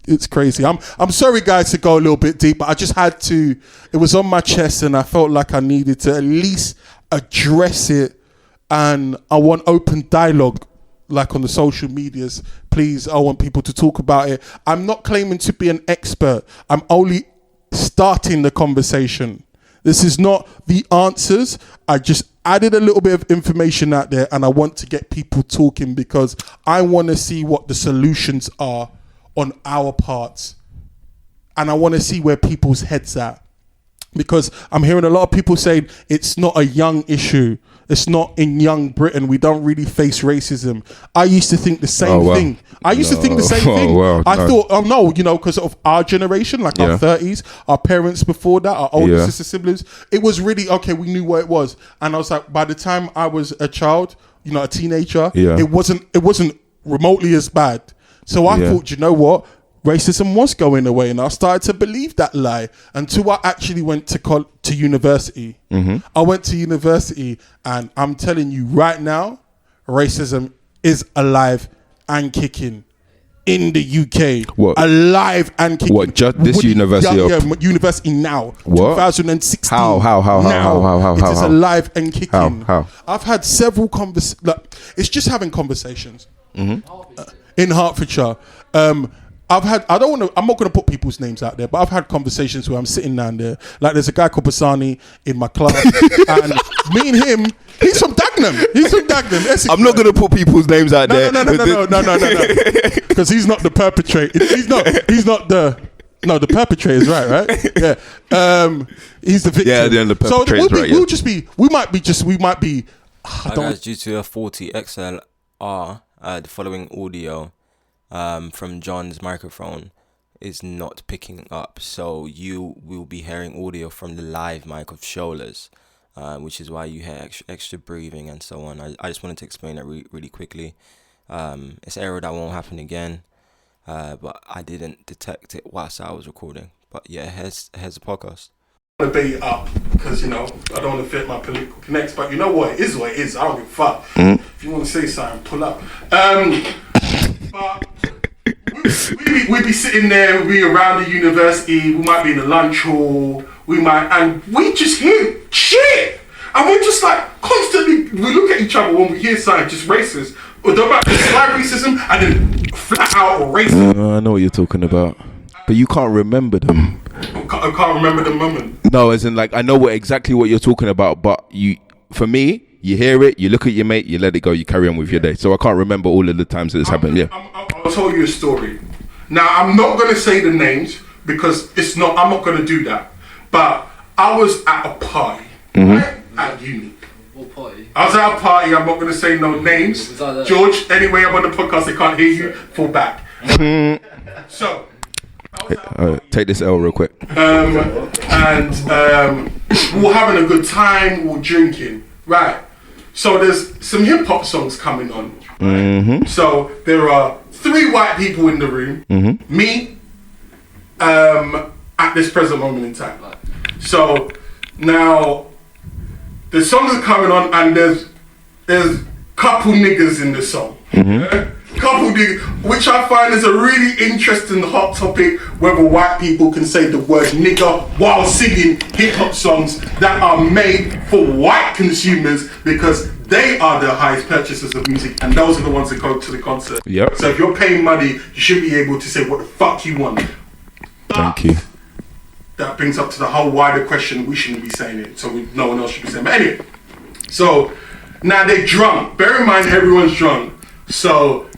It's crazy. I'm sorry, guys, to go a little bit deep, but I just had to. It was on my chest, and I felt like I needed to at least address it. And I want open dialogue, like on the social medias. Please, I want people to talk about it. I'm not claiming to be an expert. I'm only starting the conversation. This is not the answers. I just added a little bit of information out there, and I want to get people talking because I want to see what the solutions are on our parts, and I want to see where people's heads at. because I'm hearing a lot of people saying it's not a young issue. It's not in young Britain. We don't really face racism. I used to think the same thing. I used to think the same thing. I thought, because of our generation, like our 30s, our parents before that, our older sister siblings, it was really, okay, we knew what it was. And I was like, by the time I was a child, a teenager, it wasn't remotely as bad. So I thought, you know what? Racism was going away, and I started to believe that lie until I actually went to university. I went to university, and I'm telling you right now, racism is alive and kicking in the UK. What? Alive and kicking. What? Just this university? University now. What? 2016. How? It is alive and kicking. How? I've had several conversations. It's just having conversations in Hertfordshire. I'm not going to put people's names out there, but I've had conversations where I'm sitting down there. Like, there's a guy called Basani in my class, and me and him, he's from Dagenham. Essex. I'm not going to put people's names out there. No. Because he's not the perpetrator. He's not the... No, the perpetrator's right? Yeah. He's the victim. Yeah, the perpetrator's right. We might be... Guys, due to a 40 XLR, the following audio from John's microphone is not picking up, so you will be hearing audio from the live mic of Shola's, which is why you hear extra breathing and so on. I just wanted to explain that really quickly. It's error that won't happen again, but I didn't detect it whilst I was recording. But yeah, here's the podcast. I want to bait it up because I don't want to fit my political connects, but you know what? It is what it is. I don't give a fuck. If you want to say something, pull up. But we'd be sitting there, we'd be around the university, we might be in the lunch hall, and we just hear shit. And we're just like constantly, we look at each other when we hear something just racist, or about slight racism, and then flat out racist. I know what you're talking about, but you can't remember them. I can't remember the moment. No, as in like, I know exactly what you're talking about, but for me, you hear it, you look at your mate, you let it go, you carry on with your day. So I can't remember all of the times that it's happened. Yeah. I'll tell you a story. Now, I'm not going to say the names because I'm not going to do that. But I was at a party, right? At uni. What party? I was at a party, I'm not going to say no names. George, anyway, I'm on the podcast, they can't hear you, fall back. So, take this L real quick. And we're having a good time, we're drinking, right? So there's some hip hop songs coming on. So there are 3 white people in the room, me, at this present moment in time. So now the songs are coming on, and there's couple niggas in the song. Couple niggas, which I find is a really interesting hot topic, whether white people can say the word nigger while singing hip hop songs that are made for white consumers, because they are the highest purchasers of music, and those are the ones that go to the concert. Yep. So if you're paying money, you should be able to say what the fuck you want. Thank you. That brings up to the whole wider question, we shouldn't be saying it, so no one else should be saying it. But anyway, so now they're drunk. Bear in mind, everyone's drunk. So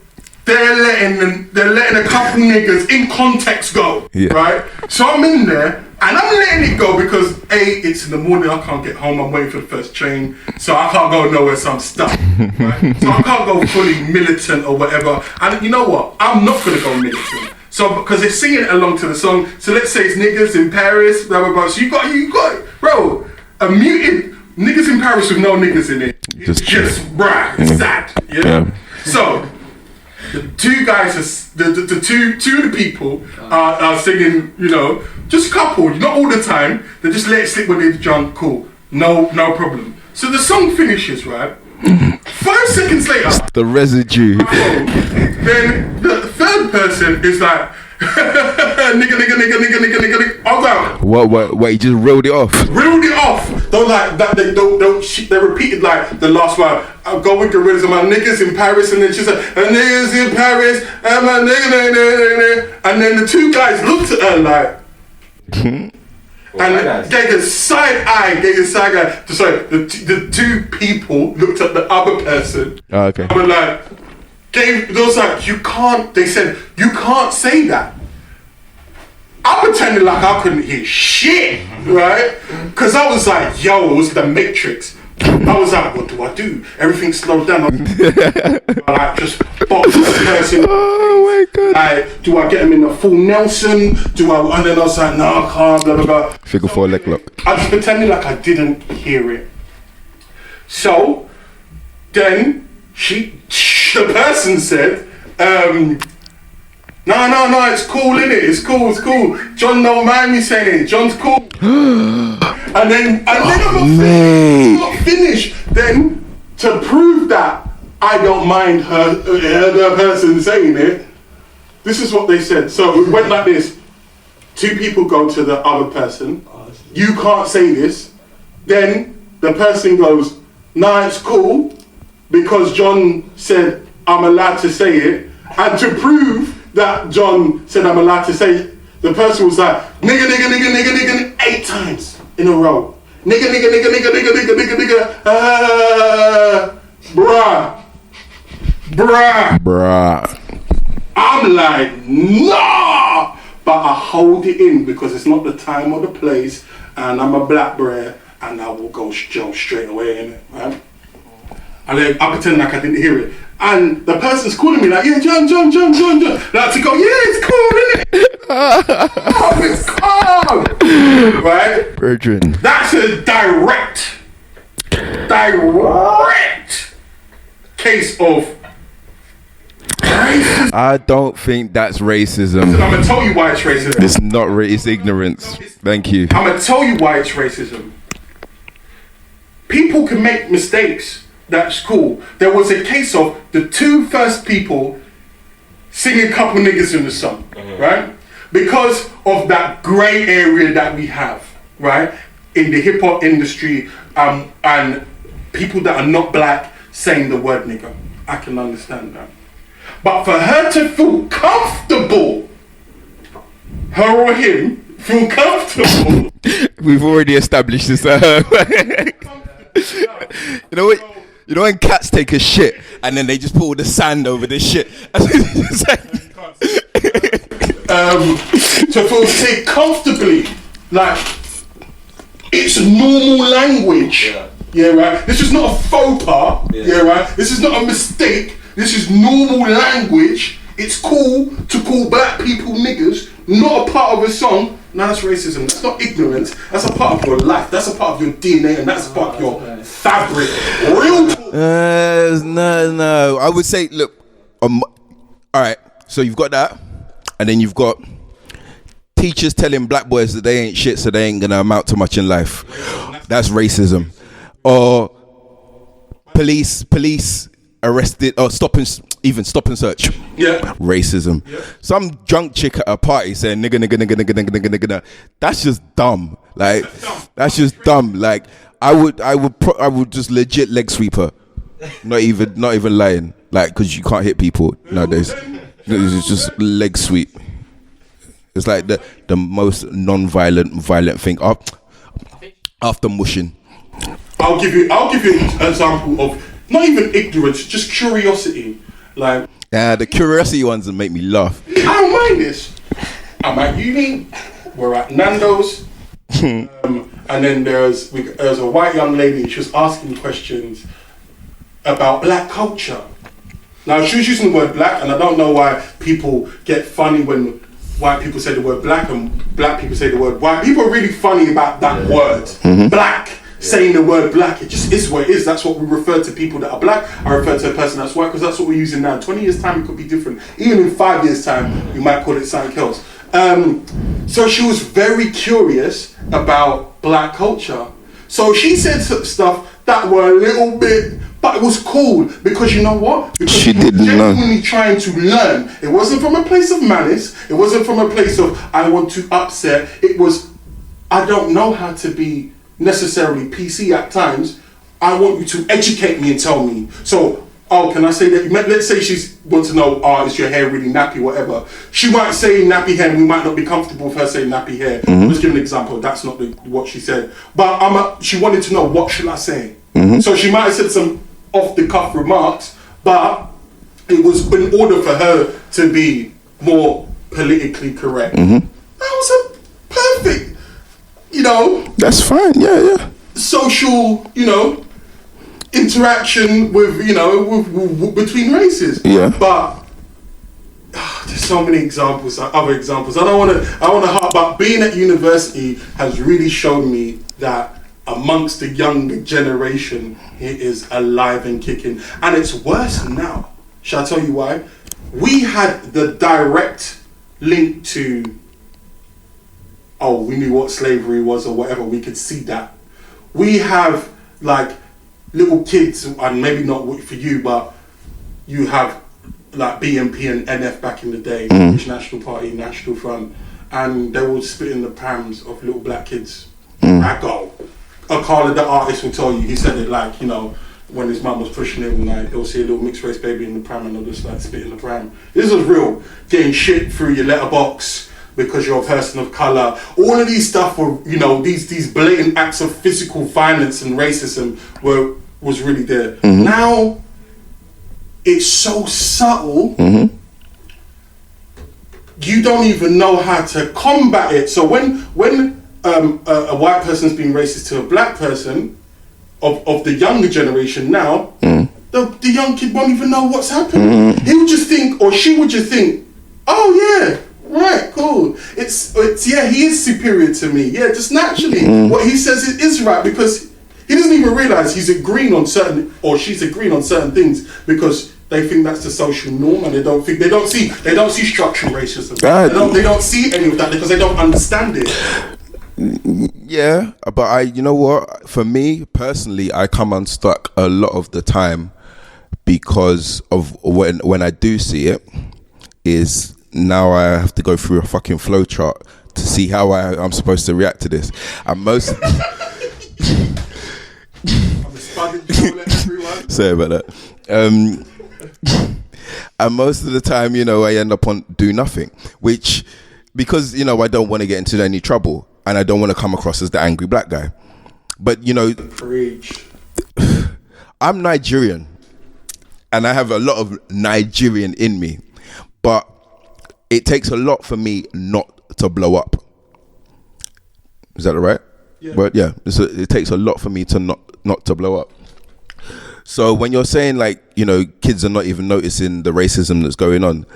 they're letting a couple niggas in context go, right? So I'm in there, and I'm letting it go because it's in the morning, I can't get home, I'm waiting for the first train, so I can't go nowhere, so I'm stuck, right? So I can't go fully militant or whatever, and you know what? I'm not gonna go militant. So, because they're singing along to the song, so let's say it's niggas in Paris, blah, blah, blah. So you got, bro, a muted niggas in Paris with no niggas in it. It's just it's sad, yeah? So, the 2 guys, the two of the people are singing, just a couple, not all the time. They just let it slip when they're drunk, cool, no problem. So the song finishes, right? 5 seconds later, the residue. Then the third person is like, nigga. I was like, what? He just reeled it off. Don't like that. They repeated like the last one. I'll go with gorillas and my niggas in Paris, and then she said, and niggas in Paris, and my nigga, and then the 2 guys looked at her like. And gave a side eye. Sorry, the 2 people looked at the other person. Oh, okay. But like, they was like, you can't. They said you can't say that. I pretended like I couldn't hear shit, right? Because I was like, yo, it was the Matrix. I was like, what do I do? Everything slowed down. I like just box the person. Oh my God. Like, do I get him in a full Nelson? And then I was like, no, I can't, blah, blah, blah. Figure 4 leg lock. I just pretended like I didn't hear it. So, then the person said, no, it's cool, innit? It's cool. John don't mind me saying it. John's cool. and then I'm not finished. Then, to prove that I don't mind the person saying it, this is what they said. So it went like this. 2 people go to the other person. You can't say this. Then the person goes, nah, it's cool, because John said I'm allowed to say it. And to prove that John said I'm allowed to say it, the person was like, nigga, 8 times in a row. Nigga, bruh. I'm like, nah! But I hold it in because it's not the time or the place, and I'm a black boy, and I will go straight away in it, right? And then I pretend like I didn't hear it. And the person's calling me like, yeah, John. Like to go, yeah, it's cool, innit? It's calm. Right? Virgin. That's a direct case of racism. I don't think that's racism. I'm going to tell you why it's racism. It's not it's ignorance. Thank you. I'm going to tell you why it's racism. People can make mistakes. That's cool. There was a case of the 2 first people singing a couple niggas in the song, right? Because of that grey area that we have, right? In the hip hop industry, and people that are not black saying the word nigga. I can understand that. But for her to feel comfortable, her or him feel comfortable. We've already established this. You know what? You know when cats take a shit and then they just put all the sand over the shit. To feel say comfortably, like it's normal language. Yeah, right. This is not a faux pas. Yeah, right. This is not a mistake. This is normal language. It's cool to call black people niggas, not a part of a song. No, that's racism. That's not ignorance. That's a part of your life. That's a part of your DNA, and that's a part of your fabric. Real talk. No. I would say, look, all right. So you've got that, and then you've got teachers telling black boys that they ain't shit, so they ain't gonna amount to much in life. That's racism. Or police arrested or stop and search. Yeah. Racism. Yeah. Some drunk chick at a party saying nigga. That's just dumb. Like that's just dumb. Like I would just legit leg sweep her. Not even lying. Like because you can't hit people nowadays. It's just leg sweep. It's like the most violent thing after mushing. I'll give you an example of not even ignorance, just curiosity. Like the curiosity ones that make me laugh. I don't mind this. I'm at uni. We're at Nando's, and then there's a white young lady. She was asking questions about black culture. Now she was using the word black, and I don't know why people get funny when white people say the word black and black people say the word white. People are really funny about that word, black. Saying the word black, it just is what it is. That's what we refer to people that are black. I refer to a person that's white because that's what we're using now. 20 years time it could be different. Even in 5 years time we might call it something else. So she was very curious about black culture. So she said stuff that were a little bit, but it was cool because you know what? Because she didn't genuinely trying to learn. It wasn't from a place of malice. It wasn't from a place of I want to upset. It was I don't know how to be necessarily PC at times. I want you to educate me and tell me. So, can I say that? Let's say she wants to know, is your hair really nappy, whatever. She might say nappy hair, and we might not be comfortable with her saying nappy hair. Let's give an example. That's not what she said. But she wanted to know, what should I say? So she might have said some off-the-cuff remarks, but it was in order for her to be more politically correct. That was a That's fine. Yeah. social, interaction with, between races. Yeah. But there's so many examples, other examples. I want to harp, but being at university has really shown me that amongst the younger generation, it is alive and kicking. And it's worse now. Shall I tell you why? We had the direct link to, we knew what slavery was or whatever. We could see that. We have like little kids, and maybe not for you, but you have like BNP and NF back in the day, British National Party, National Front, and they would spit in the prams of little black kids. I go. Akala, the artist, will tell you, he said it like, when his mum was pushing him, like they'll see a little mixed race baby in the pram and they'll just like spit in the pram. This was real. Getting shit through your letterbox because you're a person of colour. All of these stuff were, these blatant acts of physical violence and racism was really there. Now, it's so subtle, you don't even know how to combat it. So when a white person's being racist to a black person of the younger generation now, the young kid won't even know what's happening. He would just think, or she would just think, oh yeah, right, cool. It's yeah, he is superior to me. Yeah, just naturally, what he says is right, because he doesn't even realize he's agreeing on certain, or she's agreeing on certain things because they think that's the social norm, and they don't see structural racism. They don't see any of that because they don't understand it. Yeah, but you know what? For me personally, I come unstuck a lot of the time because of when I do see it, is now I have to go through a fucking flow chart to see how I'm supposed to react to this. And most sorry about that. And most of the time, I end up on do nothing, which, because I don't want to get into any trouble and I don't want to come across as the angry black guy. But Preach. I'm Nigerian and I have a lot of Nigerian in me, but it takes a lot for me not to blow up. Is that all right? Yeah. But yeah, it takes a lot for me to not to blow up. So when you're saying kids are not even noticing the racism that's going on,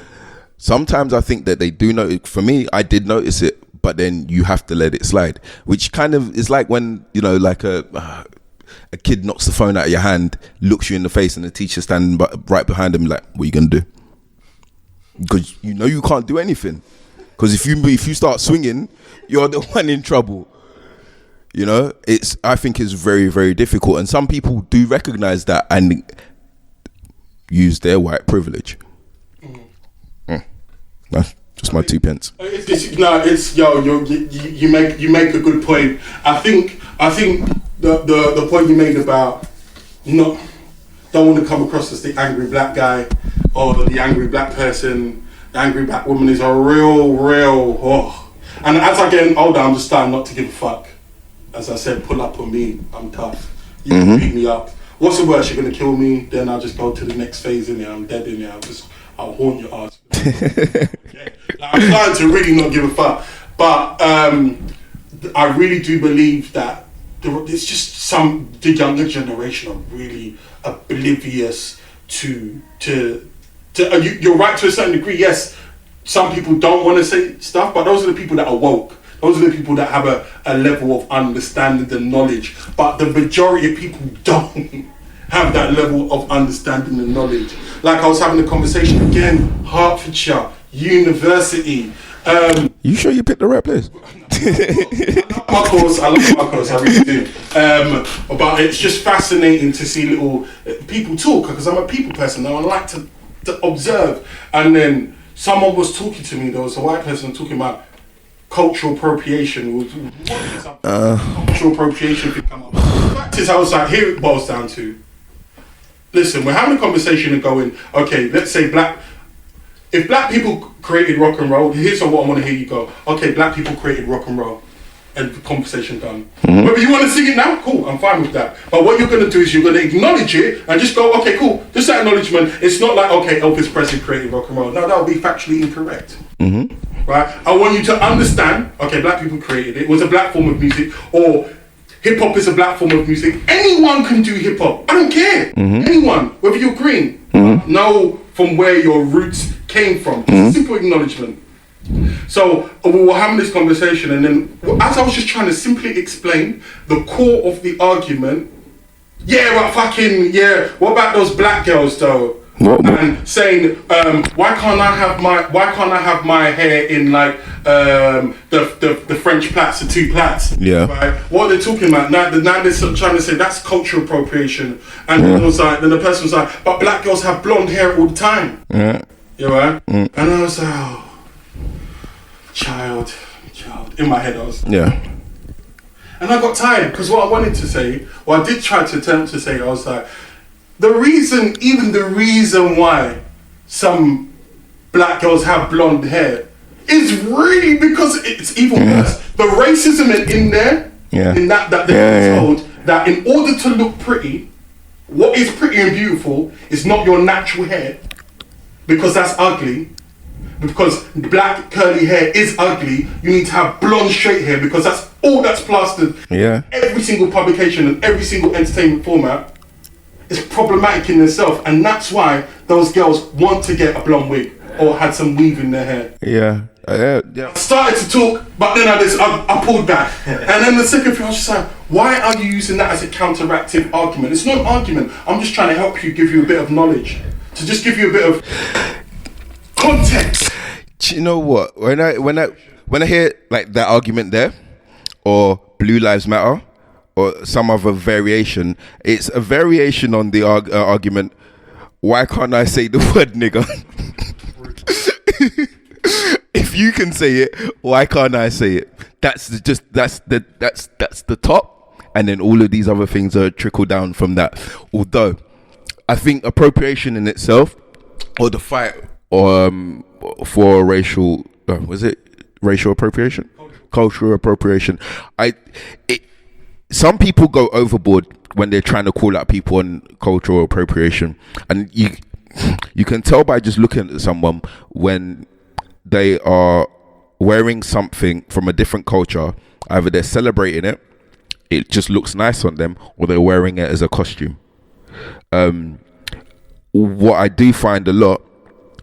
sometimes I think that they do know. For me, I did notice it, but then you have to let it slide, which kind of is like when a kid knocks the phone out of your hand, looks you in the face, and the teacher standing right behind him like, what are you gonna do? Because you can't do anything, because if you start swinging, you're the one in trouble. I think it's very, very difficult, and some people do recognize that and use their white privilege. That's just my 2 pence. You make a good point. I think the point you made about don't want to come across as the angry black guy or the angry black person, the angry black woman is a real. And as I get older, I'm just starting not to give a fuck. As I said, pull up on me. I'm tough. You can beat me up. What's the worst? You're gonna kill me. Then I'll just go to the next phase in there. I'm dead in there. I'll haunt your ass. I'm trying to really not give a fuck. But I really do believe that it's just the younger generation are really oblivious to you're right to a certain degree. Yes, some people don't want to say stuff, but those are the people that are woke. Those are the people that have a level of understanding and knowledge. But the majority of people don't have that level of understanding and knowledge. Like I was having a conversation again, Hertfordshire, University. You sure you picked the right place? I love my course, I really do. But it's just fascinating to see little people talk, because I'm a people person and I like to observe. And then someone was talking to me, there was a white person talking about cultural appropriation. Cultural appropriation could come up. The fact is, I was like, here it boils down to. Listen, we're having a conversation and going, okay, let's say if black people created rock and roll, here's what I want to hear you go. Okay, black people created rock and roll. And the conversation done. Whether you want to sing it now, cool, I'm fine with that. But what you're going to do is you're going to acknowledge it and just go, okay, cool. Just that acknowledgement. It's not like, okay, Elvis Presley created rock and roll. No, that would be factually incorrect. right? I want you to understand, okay, black people created it. It was a black form of music, or hip-hop is a black form of music. Anyone can do hip-hop. I don't care. Anyone, whether you're green, know from where your roots came from. Simple acknowledgement. So we were having this conversation, and then as I was just trying to simply explain the core of the argument, what about those black girls though? And saying, why can't I have my hair in like the French plaits, the two plaits? Yeah. Right? What they're talking about now? They're sort of trying to say that's cultural appropriation, and then the person was like, but black girls have blonde hair all the time. Yeah. You know, right? And I was like, oh, child. In my head, I was. Yeah. And I got tired because what I wanted to say, I did try to attempt to say, I was like, the reason why some black girls have blonde hair is really because it's even worse. The racism in there, in that they're told that in order to look pretty, what is pretty and beautiful is not your natural hair, because that's ugly. Because black curly hair is ugly, you need to have blonde straight hair, because that's all that's plastered. Yeah. Every single publication and every single entertainment format is problematic in itself, and that's why those girls want to get a blonde wig or had some weave in their hair. Yeah. I started to talk, but then I pulled back. And then the second thing, I was just like, why are you using that as a counteractive argument? It's not an argument. I'm just trying to help you, give you a bit of knowledge, to just give you a bit of context. Do you know what? When I hear like that argument there, or Blue Lives Matter, or some other variation, it's a variation on the argument. Why can't I say the word nigger? If you can say it, why can't I say it? That's the top, and then all of these other things are trickle down from that. Although I think appropriation in itself, or the fight for racial appropriation, cultural appropriation, some people go overboard when they're trying to call out people on cultural appropriation, and you can tell by just looking at someone when they are wearing something from a different culture. Either they're celebrating it just looks nice on them, or they're wearing it as a costume. What I do find a lot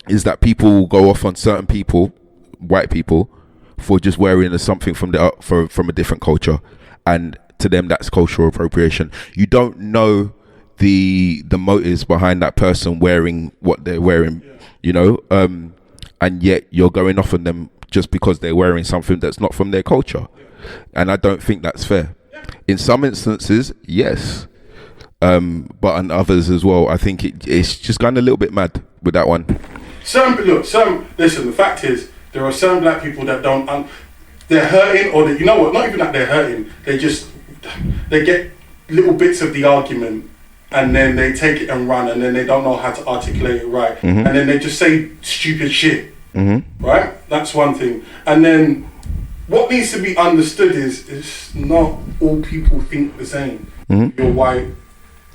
is that people go off on certain people, white people, for just wearing something from a different culture, and to them that's cultural appropriation. You don't know the motives behind that person wearing what they're wearing, and yet you're going off on them just because they're wearing something that's not from their culture. And I don't think that's fair. In some instances, yes, but in others as well, I think it's just gone a little bit mad with that one. Listen, the fact is, there are some black people that don't, they're hurting, or you know what, not even that they're hurting, they get little bits of the argument, and then they take it and run, and then they don't know how to articulate it right, and then they just say stupid shit, right? That's one thing. And then what needs to be understood is not all people think the same. You're white,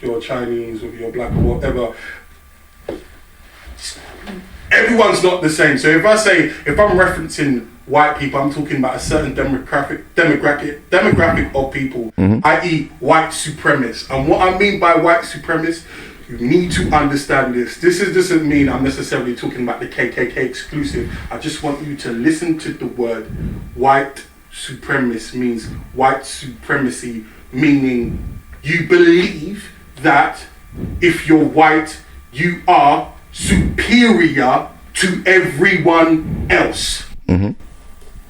you're Chinese, or you're black, or whatever. Everyone's not the same. So if I'm referencing white people, I'm talking about a certain demographic of people, i.e. white supremacists. And what I mean by white supremacists, you need to understand this. This doesn't mean I'm necessarily talking about the KKK exclusive. I just want you to listen to the word white supremacist. Means white supremacy, meaning you believe that if you're white, you are superior to everyone else.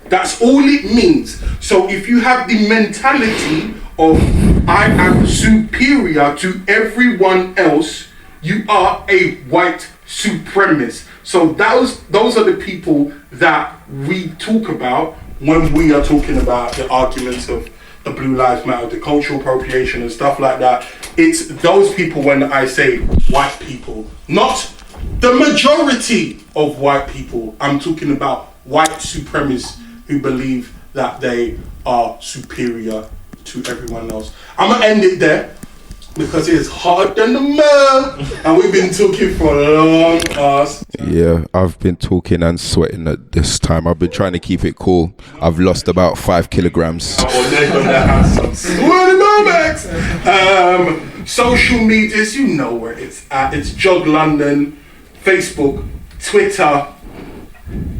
That's all it means. So if you have the mentality of I am superior to everyone else, you are a white supremacist. So those are the people that we talk about when we are talking about the arguments of the Blue Lives Matter, the cultural appropriation and stuff like that. It's those people when I say white people, not the majority of white people. I'm talking about white supremacists who believe that they are superior to everyone else. I'm gonna end it there. because it's hotter than the mud, and we've been talking for a long ass. Yeah, I've been talking and sweating at this time. I've been trying to keep it cool. I've lost about 5 kilograms. Oh, they're gonna have some sweaty moments. Social medias, you know where it's at. It's Jog London, Facebook, Twitter,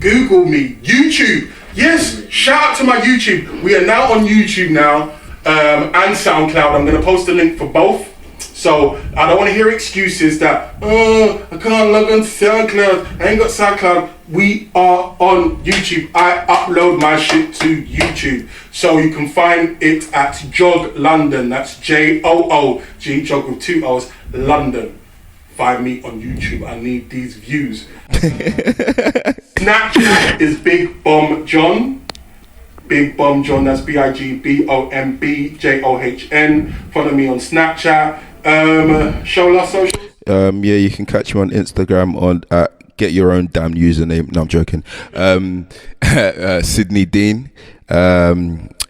Google me, YouTube. Yes, shout out to my YouTube. We are now on YouTube now, and SoundCloud. I'm gonna post a link for both. So I don't want to hear excuses that I can't log on to SoundCloud. I ain't got SoundCloud. We are on YouTube. I upload my shit to YouTube, so you can find it at Jog London. That's JOOG, Jog with 2 O's, London. Find me on YouTube. I need these views. Snapchat is Big Bomb John. Big Bomb John. That's BIGBOMBJOHN. Follow me on Snapchat. Show us social. Yeah, you can catch me on Instagram on get your own damn username. No, I'm joking. Sydney Dean.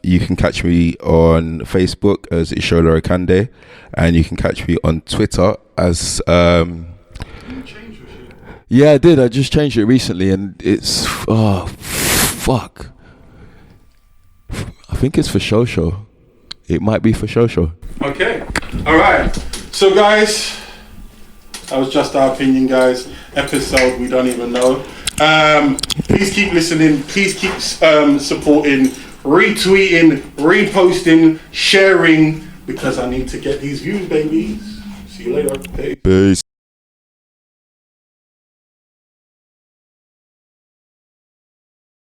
You can catch me on Facebook as Ishola Okande, and you can catch me on Twitter as yeah, I did. I just changed it recently, and it's fuck. I think it's for Shosho. It might be for Shosho. Okay. All right. So, guys, that was just our opinion, guys. Episode we don't even know. Please keep listening. Please keep supporting, retweeting, reposting, sharing, because I need to get these views, babies. See you later. Peace.